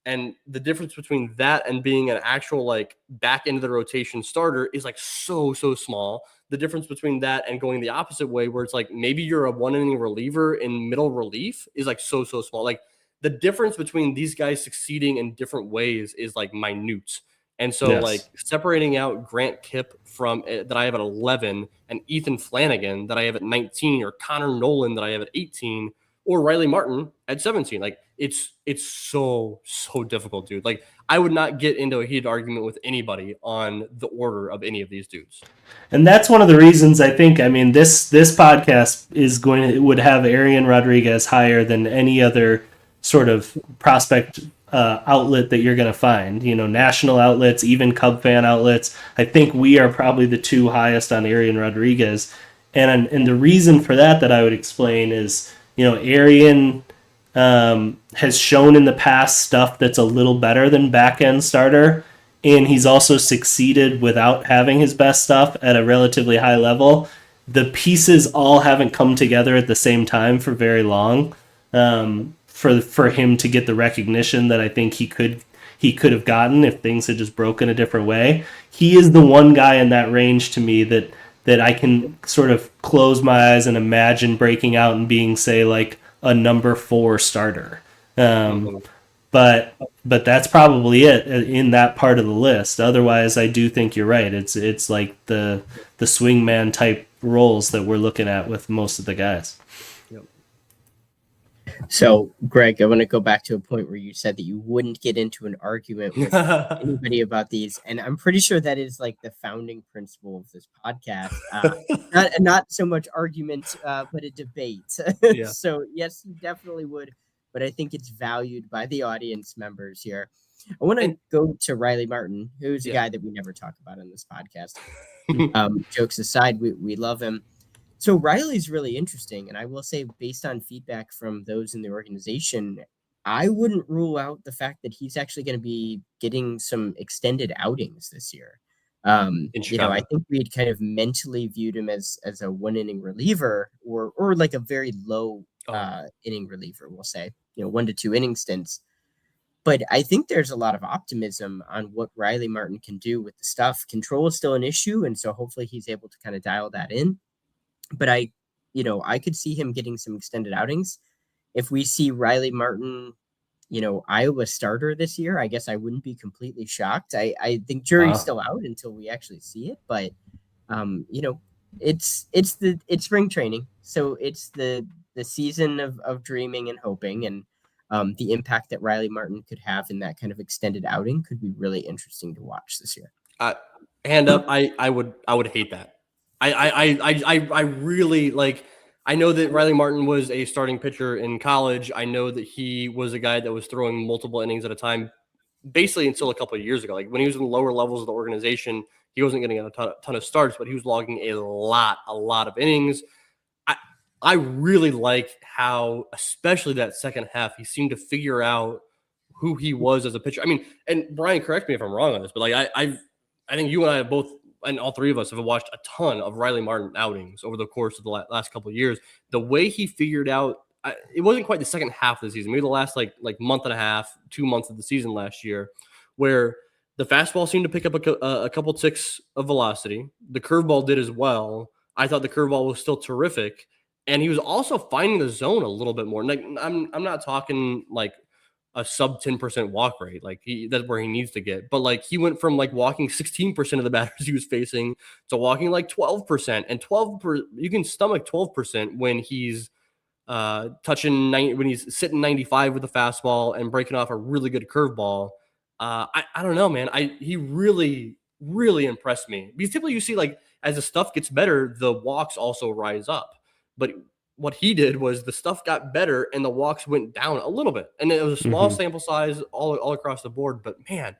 And the difference between that and being an actual like back end of the rotation starter is like so small. The difference between that and going the opposite way, where it's like maybe you're a 1-inning reliever in middle relief, is like so small. Like the difference between these guys succeeding in different ways is like minute. And so like separating out Grant Kipp from that I have at 11 and Ethan Flanagan that I have at 19, or Connor Nolan that I have at 18, or Riley Martin at 17. Like it's so difficult, dude. Like I would not get into a heated argument with anybody on the order of any of these dudes. And that's one of the reasons I think, I mean, this podcast would have Arian Rodriguez higher than any other sort of prospect outlet that you're going to find. National outlets, even Cub fan outlets. I think we are probably the 2 highest on Arian Rodriguez. And the reason for that I would explain is, Arian has shown in the past stuff that's a little better than back-end starter, and he's also succeeded without having his best stuff at a relatively high level. The pieces all haven't come together at the same time for very long for him to get the recognition that I think he could have gotten if things had just broken a different way. He is the one guy in that range to me that I can sort of close my eyes and imagine breaking out and being, say, like a number 4 starter. But that's probably it in that part of the list. Otherwise, I do think you're right. It's like the swingman type roles that we're looking at with most of the guys. So, Greg, I want to go back to a point where you said that you wouldn't get into an argument with anybody about these. And I'm pretty sure that is like the founding principle of this podcast. Not so much argument, but a debate. Yeah. So, yes, you definitely would. But I think it's valued by the audience members here. I want to go to Riley Martin, who's a guy that we never talk about on this podcast. Jokes aside, we love him. So Riley's really interesting, and I will say, based on feedback from those in the organization, I wouldn't rule out the fact that he's actually going to be getting some extended outings this year. In I Chicago. think we'd kind of mentally viewed him as a 1 inning reliever or like a very low inning reliever, we'll say, 1 to 2 inning stints. But I think there's a lot of optimism on what Riley Martin can do with the stuff. Control is still an issue, and so hopefully he's able to kind of dial that in. But I could see him getting some extended outings. If we see Riley Martin, Iowa starter this year, I guess I wouldn't be completely shocked. I think jury's still out until we actually see it, but it's spring training, so it's the season of dreaming and hoping, and the impact that Riley Martin could have in that kind of extended outing could be really interesting to watch this year. Hand up, I would hate that. I really like. I know that Riley Martin was a starting pitcher in college. I know that he was a guy that was throwing multiple innings at a time, basically until a couple of years ago. Like when he was in the lower levels of the organization, he wasn't getting a ton of starts, but he was logging a lot of innings. I really like how, especially that second half, he seemed to figure out who he was as a pitcher. I mean, and Bryan, correct me if I'm wrong on this, but like I think you and I have both, and all three of us have watched a ton of Riley Martin outings over the course of the last couple of years. The way he figured out, it wasn't quite the second half of the season, maybe the last like month and a half, 2 months of the season last year, where the fastball seemed to pick up a couple ticks of velocity. The curveball did as well. I thought the curveball was still terrific. And he was also finding the zone a little bit more. Like I'm not talking like a sub 10% walk rate. Like that's where he needs to get. But like he went from like walking 16% of the batters he was facing to walking like 12%. And you can stomach 12% when he's touching 90, when he's sitting 95 with a fastball and breaking off a really good curveball. I don't know, man. He really impressed me. Because typically you see like as the stuff gets better, the walks also rise up. But what he did was the stuff got better and the walks went down a little bit. And it was a small sample size all across the board. But man,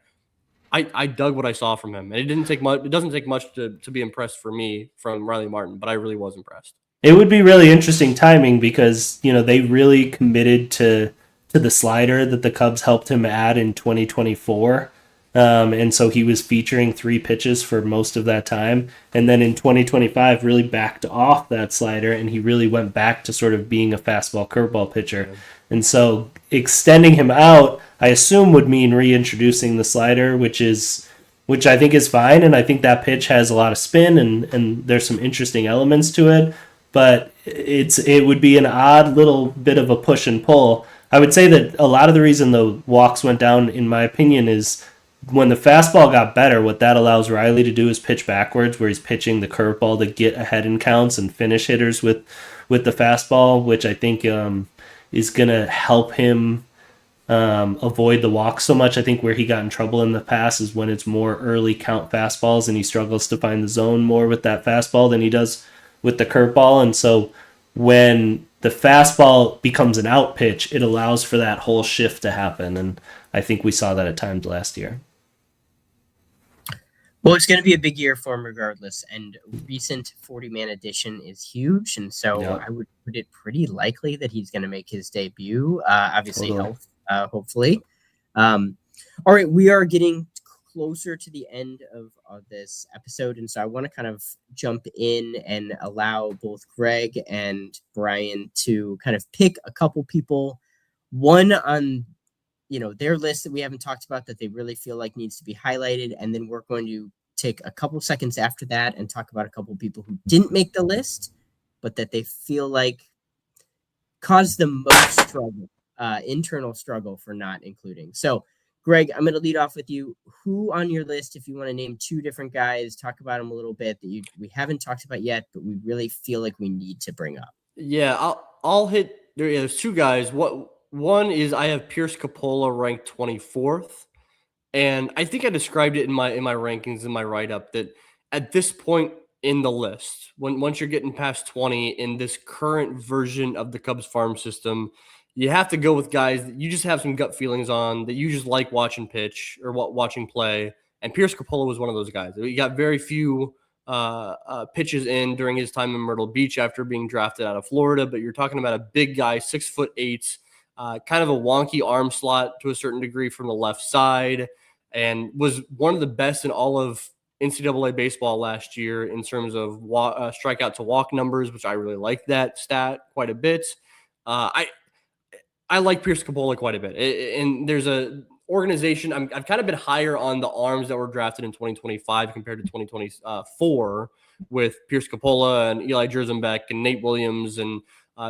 I dug what I saw from him. And it didn't take much. It doesn't take much to be impressed for me from Riley Martin, but I really was impressed. It would be really interesting timing because, they really committed to the slider that the Cubs helped him add in 2024. And so he was featuring 3 pitches for most of that time. And then in 2025, really backed off that slider, and he really went back to sort of being a fastball curveball pitcher. Yeah. And so extending him out, I assume, would mean reintroducing the slider, which I think is fine. And I think that pitch has a lot of spin and there's some interesting elements to it. But it would be an odd little bit of a push and pull. I would say that a lot of the reason the walks went down, in my opinion, is when the fastball got better, what that allows Riley to do is pitch backwards, where he's pitching the curveball to get ahead in counts and finish hitters with the fastball, which I think is going to help him avoid the walk so much. I think where he got in trouble in the past is when it's more early count fastballs and he struggles to find the zone more with that fastball than he does with the curveball. And so when the fastball becomes an out pitch, it allows for that whole shift to happen. And I think we saw that at times last year. Well, it's going to be a big year for him regardless, and recent 40-man addition is huge, and so I would put it pretty likely that he's going to make his debut, obviously health, hopefully. All right, we are getting closer to the end of this episode, and so I want to kind of jump in and allow both Greg and Bryan to kind of pick a couple people, one on their list that we haven't talked about that they really feel like needs to be highlighted. And then we're going to take a couple seconds after that and talk about a couple people who didn't make the list, but that they feel like caused the most struggle, internal struggle for not including. So, Greg, I'm going to lead off with you. Who on your list, if you want to name 2 different guys, talk about them a little bit that we haven't talked about yet, but we really feel like we need to bring up? Yeah, I'll hit. There's 2 guys. One is I have Pierce Coppola ranked 24th, and I think I described it in my rankings in my write-up that at this point in the list, once you're getting past 20 in this current version of the Cubs farm system, you have to go with guys that you just have some gut feelings on, that you just like watching pitch or watching play. And Pierce Coppola was one of those guys. He got very few pitches in during his time in Myrtle Beach after being drafted out of Florida, but you're talking about a big guy, 6'8", kind of a wonky arm slot to a certain degree from the left side, and was one of the best in all of NCAA baseball last year in terms of strikeout to walk numbers, which I really like that stat quite a bit. I like Pierce Coppola quite a bit, and there's a organization. I've kind of been higher on the arms that were drafted in 2025 compared to 2024 with Pierce Coppola and Eli Jerzenbeck and Nate Williams and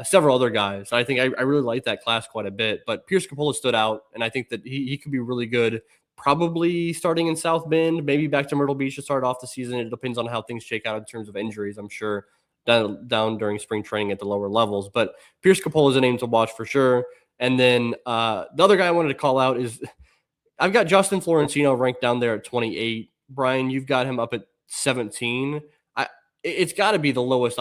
several other guys. I think I really like that class quite a bit. But Pierce Coppola stood out, and I think that he could be really good. Probably starting in South Bend, maybe back to Myrtle Beach to start off the season. It depends on how things shake out in terms of injuries, I'm sure, down during spring training at the lower levels. But Pierce Coppola is a name to watch for sure. And then the other guy I wanted to call out is I've got Justin Florentino ranked down there at 28. Bryan, you've got him up at 17. It's got to be the lowest.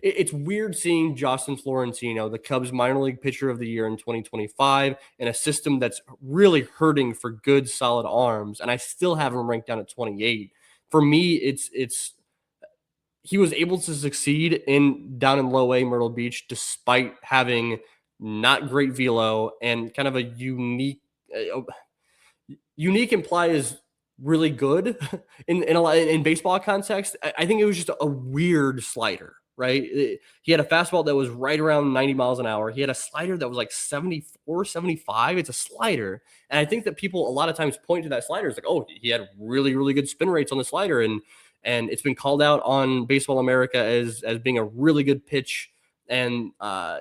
It's weird seeing Justin Florentino, the Cubs minor league pitcher of the year in 2025, in a system that's really hurting for good, solid arms, and I still have him ranked down at 28. For me, it's he was able to succeed down in low A Myrtle Beach despite having not great velo and kind of a unique implies really good in baseball context. I think it was just a weird slider, right? He had a fastball that was right around 90 miles an hour. He had a slider that was like 74, 75. It's a slider. And I think that people a lot of times point to that slider as like, oh, he had really, really good spin rates on the slider. And it's been called out on Baseball America as being a really good pitch. And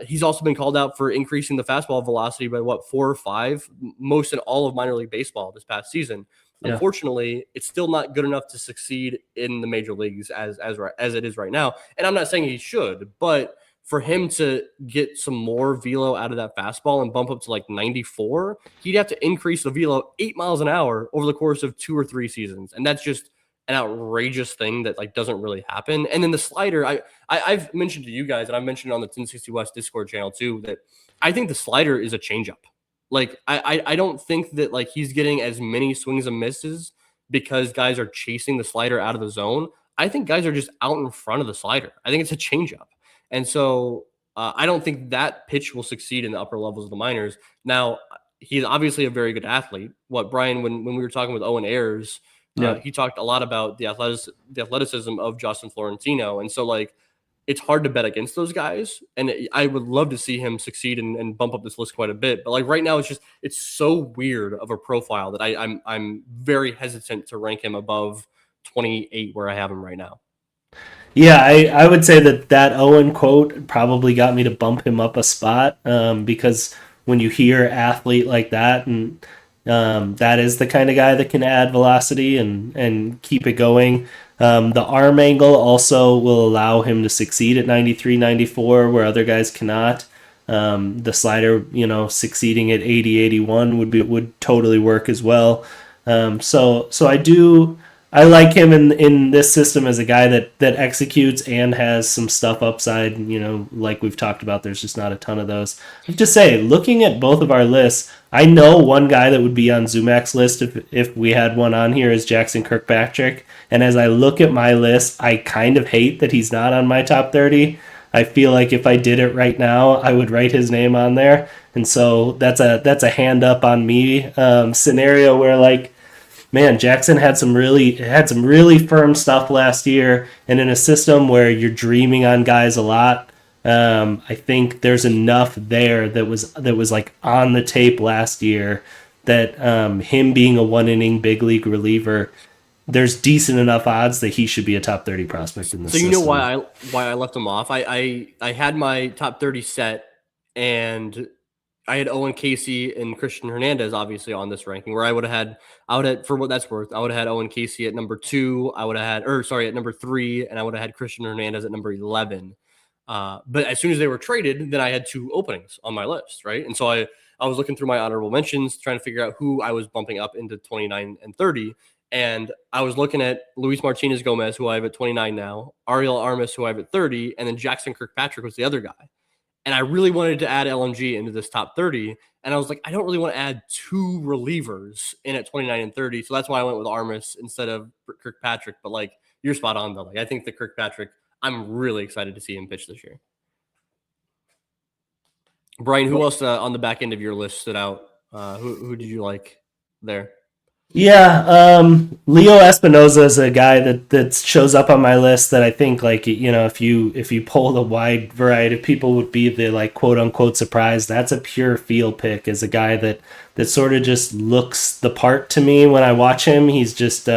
he's also been called out for increasing the fastball velocity by 4 or 5, most in all of minor league baseball this past season. Yeah. Unfortunately, it's still not good enough to succeed in the major leagues as it is right now. And I'm not saying he should, but for him to get some more velo out of that fastball and bump up to like 94, he'd have to increase the velo 8 miles an hour over the course of 2 or 3 seasons. And that's just an outrageous thing that like doesn't really happen. And then the slider, I've mentioned to you guys, and I've mentioned on the 1060 West Discord channel too, that I think the slider is a changeup. Like I don't think that like he's getting as many swings and misses because guys are chasing the slider out of the zone. I think guys are just out in front of the slider. I think it's a changeup. And so I don't think that pitch will succeed in the upper levels of the minors. Now, he's obviously a very good athlete. Bryan, when we were talking with Owen Ayers, he talked a lot about the athleticism of Justin Florentino. And so like, it's hard to bet against those guys. And I would love to see him succeed and bump up this list quite a bit. But like right now, it's so weird of a profile that I'm very hesitant to rank him above 28 where I have him right now. Yeah, I would say that Owen quote probably got me to bump him up a spot because when you hear athlete like that, and that is the kind of guy that can add velocity and keep it going. The arm angle also will allow him to succeed at 93, 94, where other guys cannot. The slider, succeeding at 80, 81 would totally work as well. So I like him in this system as a guy that executes and has some stuff upside. Like we've talked about, there's just not a ton of those. I have to say, looking at both of our lists, I know one guy that would be on Zumach's list if we had one on here is Jackson Kirkpatrick. And as I look at my list, I kind of hate that he's not on my top 30. I feel like if I did it right now, I would write his name on there. And so that's a hand up on me scenario where like, man, Jackson had some really firm stuff last year, and in a system where you're dreaming on guys a lot, I think there's enough there that was like on the tape last year that him being a 1-inning big league reliever, there's decent enough odds that he should be a top 30 prospect in this system. So why I left him off? I had my top 30 set, and I had Owen Casey and Christian Hernandez obviously on this ranking, where I would have had, for what that's worth, I would have had Owen Casey at number 2. At number 3, and I would have had Christian Hernandez at number 11. But as soon as they were traded, then I had 2 openings on my list, right? And so I was looking through my honorable mentions, trying to figure out who I was bumping up into 29 and 30. And I was looking at Luis Martinez Gomez, who I have at 29 now, Ariel Armas, who I have at 30, and then Jackson Kirkpatrick was the other guy. And I really wanted to add LMG into this top 30. And I was like, I don't really want to add 2 relievers in at 29 and 30. So that's why I went with Armas instead of Kirkpatrick. But like, you're spot on though. Like, I think the Kirkpatrick, I'm really excited to see him pitch this year. Bryan, who else on the back end of your list stood out? Who did you like there? Yeah, Leo Espinoza is a guy that shows up on my list that I think, like, if you poll a wide variety of people, would be the, like, quote unquote surprise. That's a pure feel pick, as a guy that sort of just looks the part to me when I watch him. He's just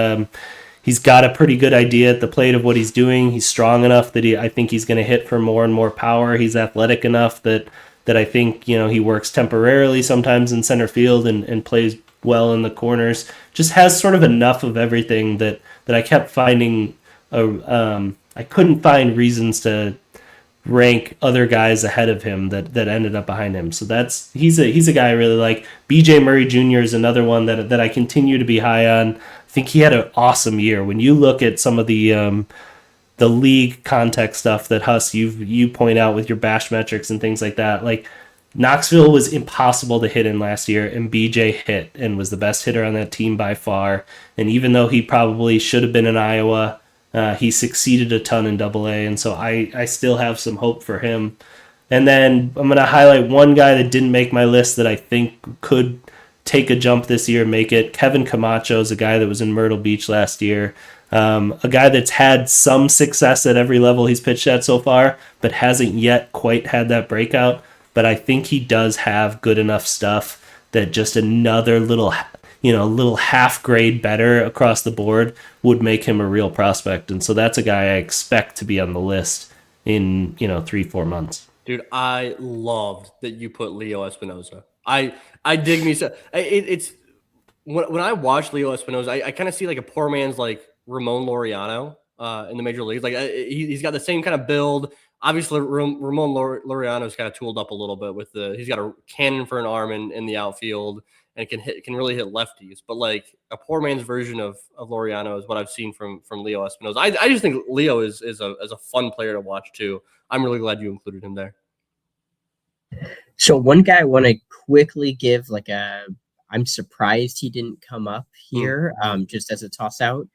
he's got a pretty good idea at the plate of what he's doing. He's strong enough that I think he's going to hit for more and more power. He's athletic enough that I think, he works temporarily sometimes in center field and plays well in the corners. Just has sort of enough of everything that I kept finding. I couldn't find reasons to rank other guys ahead of him that ended up behind him. So he's a guy I really like. BJ Murray Jr. is another one that I continue to be high on. I think he had an awesome year. When you look at some of the league context stuff that Huss you point out with your bash metrics and things like that, like, Knoxville was impossible to hit in last year, and BJ hit and was the best hitter on that team by far. And even though he probably should have been in Iowa, he succeeded a ton in Double-A, and so I still have some hope for him. And then I'm going to highlight one guy that didn't make my list that I think could take a jump this year and make it. Kevin Camacho is a guy that was in Myrtle Beach last year. A guy that's had some success at every level he's pitched at so far, but hasn't yet quite had that breakout. But I think he does have good enough stuff that just another little half grade better across the board would make him a real prospect. And so that's a guy I expect to be on the list in, 3-4 months. Dude, I loved that you put Leo Espinoza. I dig me so. It's when I watch Leo Espinoza, I kind of see like a poor man's like Ramon Laureano in the major leagues. Like he's got the same kind of build. Obviously, Ramon Laureano's kind of tooled up a little bit with he's got a cannon for an arm in the outfield and can really hit lefties. But like a poor man's version of Laureano is what I've seen from Leo Espinoza. I just think Leo is a fun player to watch too. I'm really glad you included him there. So one guy I want to quickly give I'm surprised he didn't come up here, just as a toss out.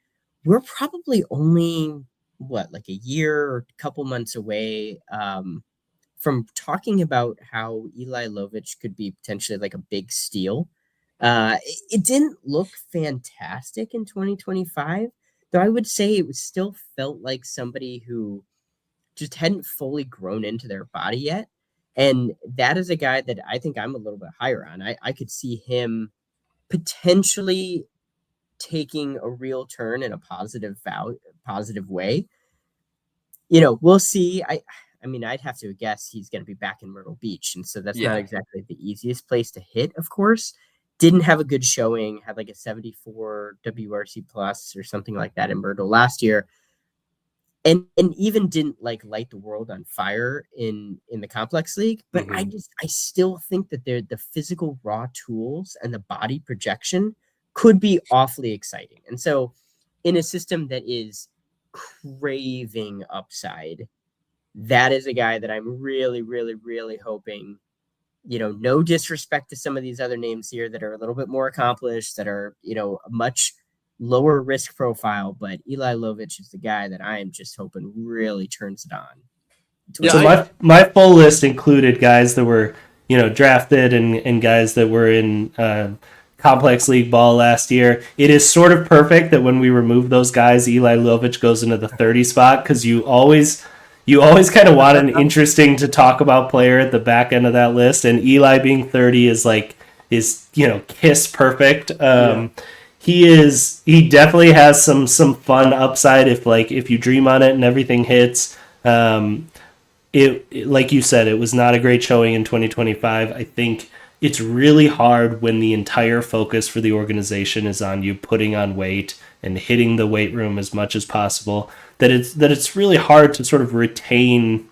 We're probably only like a year or a couple months away from talking about how Eli Lovich could be potentially like a big steal. It didn't look fantastic in 2025, though I would say it still felt like somebody who just hadn't fully grown into their body yet. And that is a guy that I think I'm a little bit higher on. I could see him potentially taking a real turn in a positive way. We'll see. I mean, I'd have to guess he's going to be back in Myrtle Beach, and so that's not exactly the easiest place to hit, of course. Didn't have a good showing, had like a 74 WRC plus or something like that in Myrtle last year. And even didn't like light the world on fire in the complex league, but I still think that the physical raw tools and the body projection could be awfully exciting. And so in a system that is craving upside, that is a guy that I'm really, really, really hoping, no disrespect to some of these other names here that are a little bit more accomplished, that are, a much lower risk profile, but Eli Lovich is the guy that I am just hoping really turns it on. So my full list included guys that were, drafted and guys that were in complex league ball last year. It is sort of perfect that when we remove those guys, Eli Lovich goes into the 30 spot, because you always kind of want an interesting to talk about player at the back end of that list, and Eli being 30 is kiss perfect. He definitely has some fun upside if you dream on it and everything hits. It like you said, it was not a great showing in 2025. I think it's really hard when the entire focus for the organization is on you putting on weight and hitting the weight room as much as possible, that it's really hard to sort of retain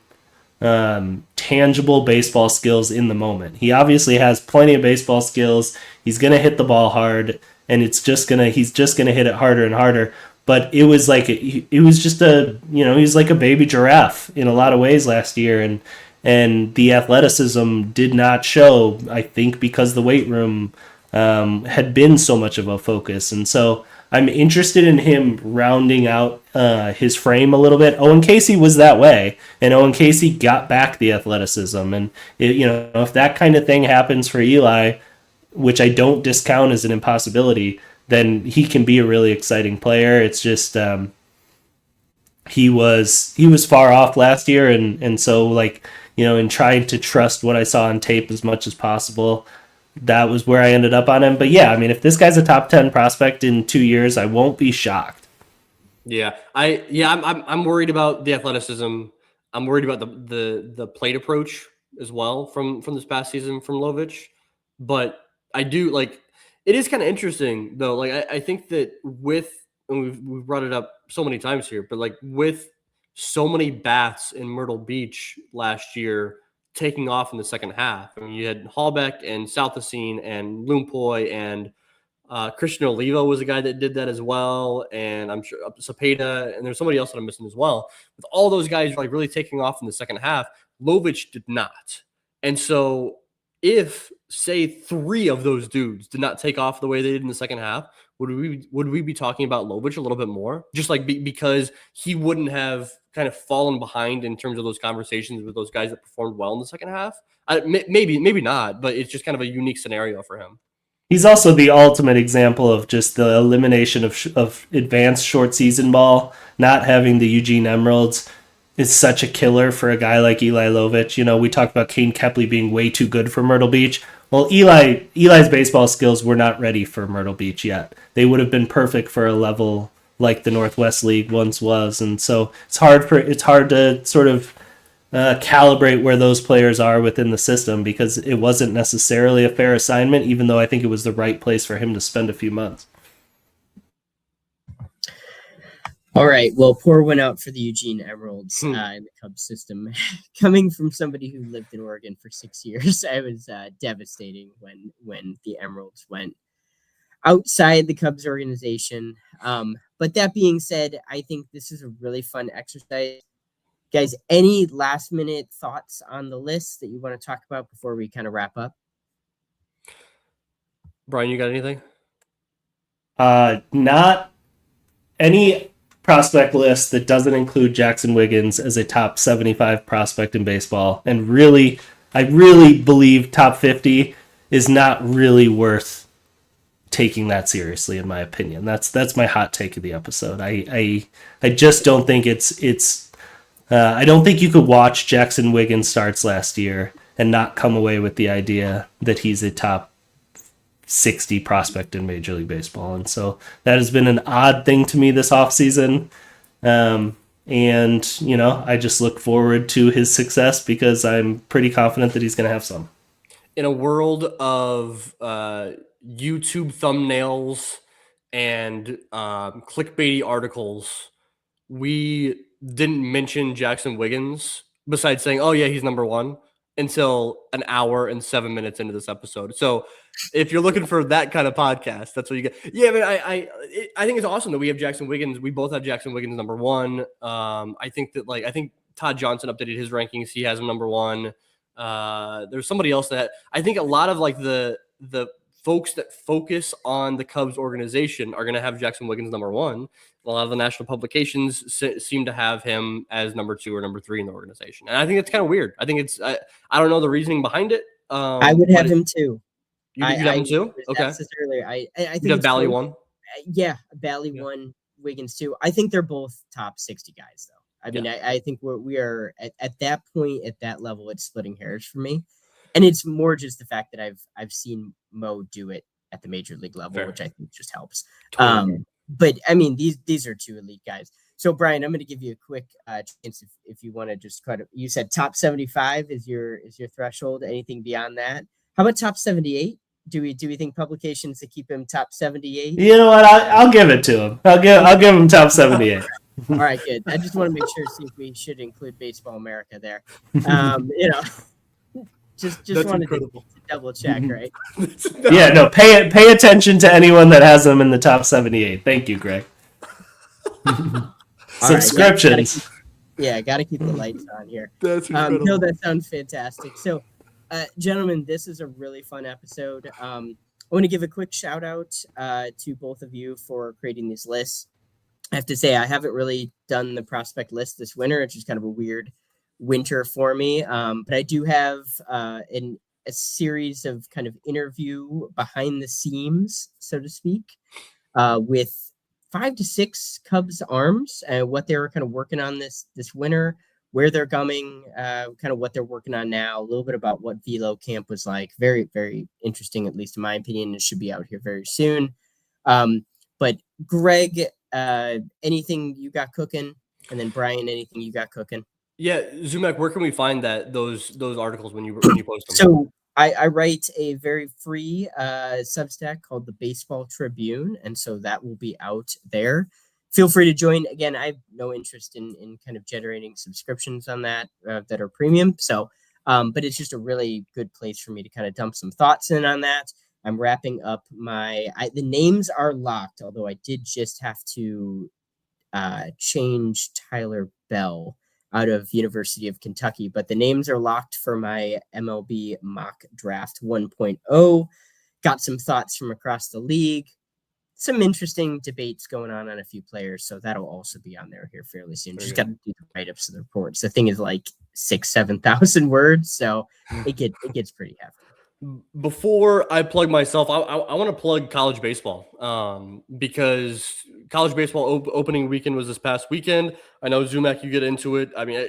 tangible baseball skills in the moment. He obviously has plenty of baseball skills. He's going to hit the ball hard, and he's just going to hit it harder and harder. But it was like he was like a baby giraffe in a lot of ways last year, and the athleticism did not show, I think, because the weight room had been so much of a focus. And so I'm interested in him rounding out his frame a little bit. Owen Casey was that way, and Owen Casey got back the athleticism. And if that kind of thing happens for Eli, which I don't discount as an impossibility, then he can be a really exciting player. It's just he was far off last year, and so like in trying to trust what I saw on tape as much as possible, that was where I ended up on him. But yeah, I mean, if this guy's a top 10 prospect in 2 years, I won't be shocked. Yeah, I'm worried about the athleticism. I'm worried about the plate approach as well from this past season from Lovich. But I do like it is kind of interesting though. Like I think that and we've brought it up so many times here, but like with so many bats in Myrtle Beach last year taking off in the second half. I mean, you had Hallbeck and Southacene and Lumpoy and Christian Oliva was a guy that did that as well, and I'm sure Cepeda, and there's somebody else that I'm missing as well. With all those guys like really taking off in the second half, Lovich did not. And so if say 3 of those dudes did not take off the way they did in the second half, would we be talking about Lovich a little bit more? Just like because he wouldn't have kind of fallen behind in terms of those conversations with those guys that performed well in the second half. Maybe not, but it's just kind of a unique scenario for him. He's also the ultimate example of just the elimination of advanced short season ball. Not having the Eugene Emeralds is such a killer for a guy like Eli Lovich. We talked about Kane Keley being way too good for Myrtle Beach. Well, Eli's baseball skills were not ready for Myrtle Beach yet. They would have been perfect for a level like the Northwest League once was, and so it's hard to sort of calibrate where those players are within the system because it wasn't necessarily a fair assignment, even though I think it was the right place for him to spend a few months. All right. Well, pour one out for the Eugene Emeralds in the Cubs system. Coming from somebody who lived in Oregon for 6 years, I was devastating when the Emeralds went outside the Cubs organization. But that being said, I think this is a really fun exercise. Guys, any last minute thoughts on the list that you want to talk about before we kind of wrap up? Bryan, you got anything? Not any prospect list that doesn't include Jaxon Wiggins as a top 75 prospect in baseball. And really, I really believe top 50 is not really worth taking that seriously, in my opinion. That's my hot take of the episode. I just don't think it's I don't think you could watch Jaxon Wiggins starts last year and not come away with the idea that he's a top 60 prospect in Major League Baseball. And so that has been an odd thing to me this offseason. And, I just look forward to his success because I'm pretty confident that he's going to have some. In a world of YouTube thumbnails and clickbaity articles, we didn't mention Jaxon Wiggins besides saying, oh yeah, he's number 1 until an hour and 7 minutes into this episode. So if you're looking for that kind of podcast, that's what you get. Yeah, but I think it's awesome that we have Jaxon Wiggins. We both have Jaxon Wiggins number 1. I think Todd Johnson updated his rankings. He has him number 1. There's somebody else that I think a lot of like the folks that focus on the Cubs organization are going to have Jaxon Wiggins number 1. A lot of the national publications seem to have him as number 2 or number 3 in the organization. And I think it's kind of weird. I think I don't know the reasoning behind it. I would have him too. You have him too? Okay. Earlier. I think you have Bally 1? Yeah, Bally 1, Wiggins 2. I think they're both top 60 guys though. I mean, I think we are at that point, at that level, it's splitting hairs for me. And it's more just the fact that I've seen Mo do it at the major league level, Fair. Which I think just helps. Totally. But I mean, these are 2 elite guys. So Bryan, I'm going to give you a quick chance if you want to just kind of. You said top 75 is your threshold. Anything beyond that? How about top 78? Do we think publications that keep him top 78? You know what? I'll give it to him. I'll give him top 78. All right, good. I just want to make sure, see if we should include Baseball America there. Just That's wanted incredible. to double check, right? Yeah, no, pay attention to anyone that has them in the top 78. Thank you, Greg. Subscriptions. Right, got to keep the lights on here. That's incredible. No, that sounds fantastic. So, gentlemen, this is a really fun episode. I want to give a quick shout out to both of you for creating these lists. I have to say, I haven't really done the prospect list this winter. It's just kind of a weird winter for me. But I do have a series of kind of interview behind the scenes, so to speak, with 5 to 6 Cubs arms, what they were kind of working on this winter, where they're going, kind of what they're working on now, a little bit about what Velo camp was like. Very, very interesting, at least in my opinion. It should be out here very soon. But Greg, anything you got cooking? And then Bryan, anything you got cooking? Yeah, Zumach, where can we find those articles when you post them? So I write a very free Substack called the Baseball Tribune, and so that will be out there. Feel free to join. Again, I have no interest in kind of generating subscriptions on that that are premium. So, but it's just a really good place for me to kind of dump some thoughts in on that. I'm wrapping up the names are locked, although I did just have to change Tyler Bell out of University of Kentucky, but the names are locked for my MLB mock draft 1.0. Got some thoughts from across the league, some interesting debates going on a few players, so that'll also be on there here fairly soon. Just got to do the write-ups of the reports. The thing is like 6,000-7,000 words, so it gets pretty hefty. Before I plug myself, I want to plug college baseball because college baseball opening weekend was this past weekend. I know, Zumach, you get into it. I mean,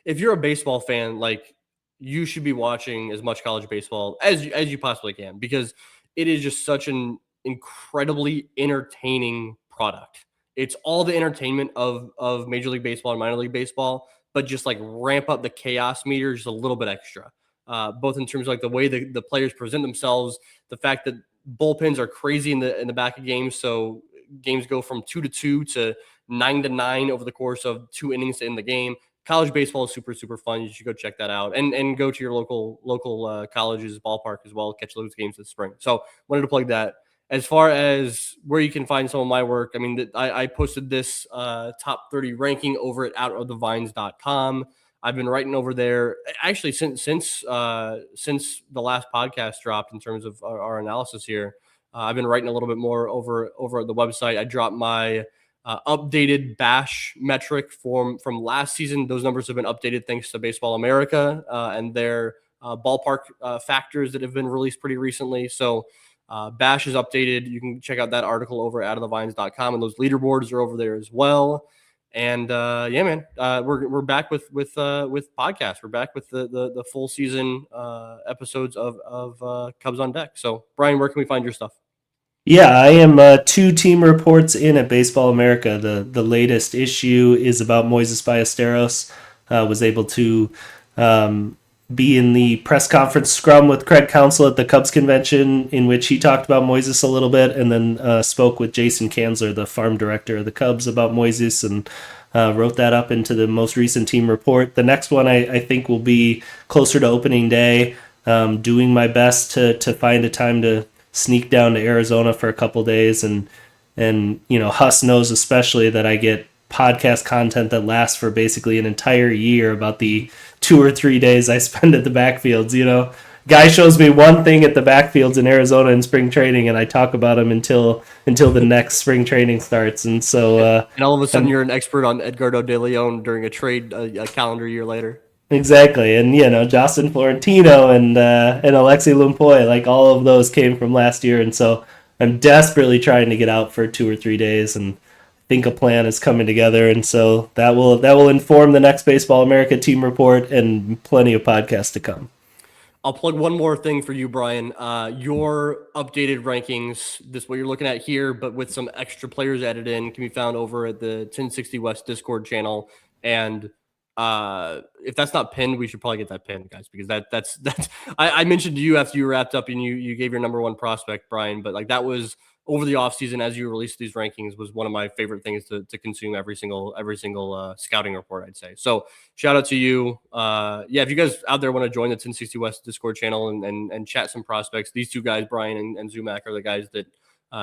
if you're a baseball fan, like, you should be watching as much college baseball as you possibly can, because it is just such an incredibly entertaining product. It's all the entertainment of Major League Baseball and minor league baseball, but just like ramp up the chaos meter just a little bit extra. Both in terms of like the way the players present themselves, the fact that bullpens are crazy in the back of games, so games go from 2-2 to 9-9 over the course of 2 innings to end the game. College baseball is super, super fun. You should go check that out, and go to your local college's ballpark as well. Catch those games this spring. So wanted to plug that. As far as where you can find some of my work, I mean, I posted this top 30 ranking over at outofthevines.com. I've been writing over there actually since the last podcast dropped in terms of our analysis here. I've been writing a little bit more over at the website. I dropped my updated bash metric from last season. Those numbers have been updated thanks to Baseball America and their ballpark factors that have been released pretty recently. So bash is updated. You can check out that article over at outofthevines.com, and those leaderboards are over there as well. And yeah, man, we're back with podcasts. We're back with the full season episodes of Cubs on Deck. So, Bryan, where can we find your stuff? Yeah, I am 2 team reports in at Baseball America. The latest issue is about Moises Ballesteros. Was able to be in the press conference scrum with Craig Counsell at the Cubs convention, in which he talked about Moises a little bit, and then spoke with Jason Kanzler, the farm director of the Cubs, about Moises, and wrote that up into the most recent team report. The next one I think will be closer to opening day, doing my best to find a time to sneak down to Arizona for a couple days, and you know, Huss knows especially that I get podcast content that lasts for basically an entire year about the 2 or 3 days I spend at the backfields. You know, guy shows me one thing at the backfields in Arizona in spring training, and I talk about him until the next spring training starts. And so, and all of a sudden, you're an expert on Edgardo de Leon during a trade a calendar year later. Exactly, and you know, Justin Florentino and Alexi Lumpoy, like all of those came from last year, and so I'm desperately trying to get out for 2 or 3 days, and think a plan is coming together, and so that will inform the next Baseball America team report and plenty of podcasts to come. I'll plug one more thing for you, Bryan. Your updated rankings, this what you're looking at here, but with some extra players added in, can be found over at the 1060 West Discord channel. And if that's not pinned, we should probably get that pinned, guys, because that's I mentioned to you after you wrapped up and you gave your number 1 prospect, Bryan, but like that was over the offseason as you released these rankings was one of my favorite things to consume every single scouting report, I'd say. So shout out to you. Yeah, if you guys out there want to join the 1060 West Discord channel and chat some prospects, these 2 guys, Bryan and Zumach, are the guys that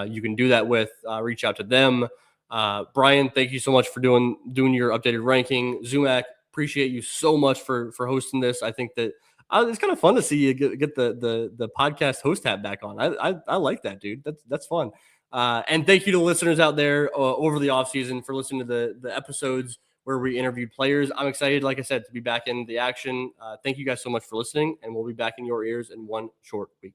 you can do that with. Reach out to them. Bryan, thank you so much for doing your updated ranking. Zumach, appreciate you so much for hosting this. I think that it's kind of fun to see you get the podcast host hat back on. I like that, dude. That's fun. And thank you to listeners out there over the offseason for listening to the episodes where we interviewed players. I'm excited, like I said, to be back in the action. Thank you guys so much for listening, and we'll be back in your ears in one short week.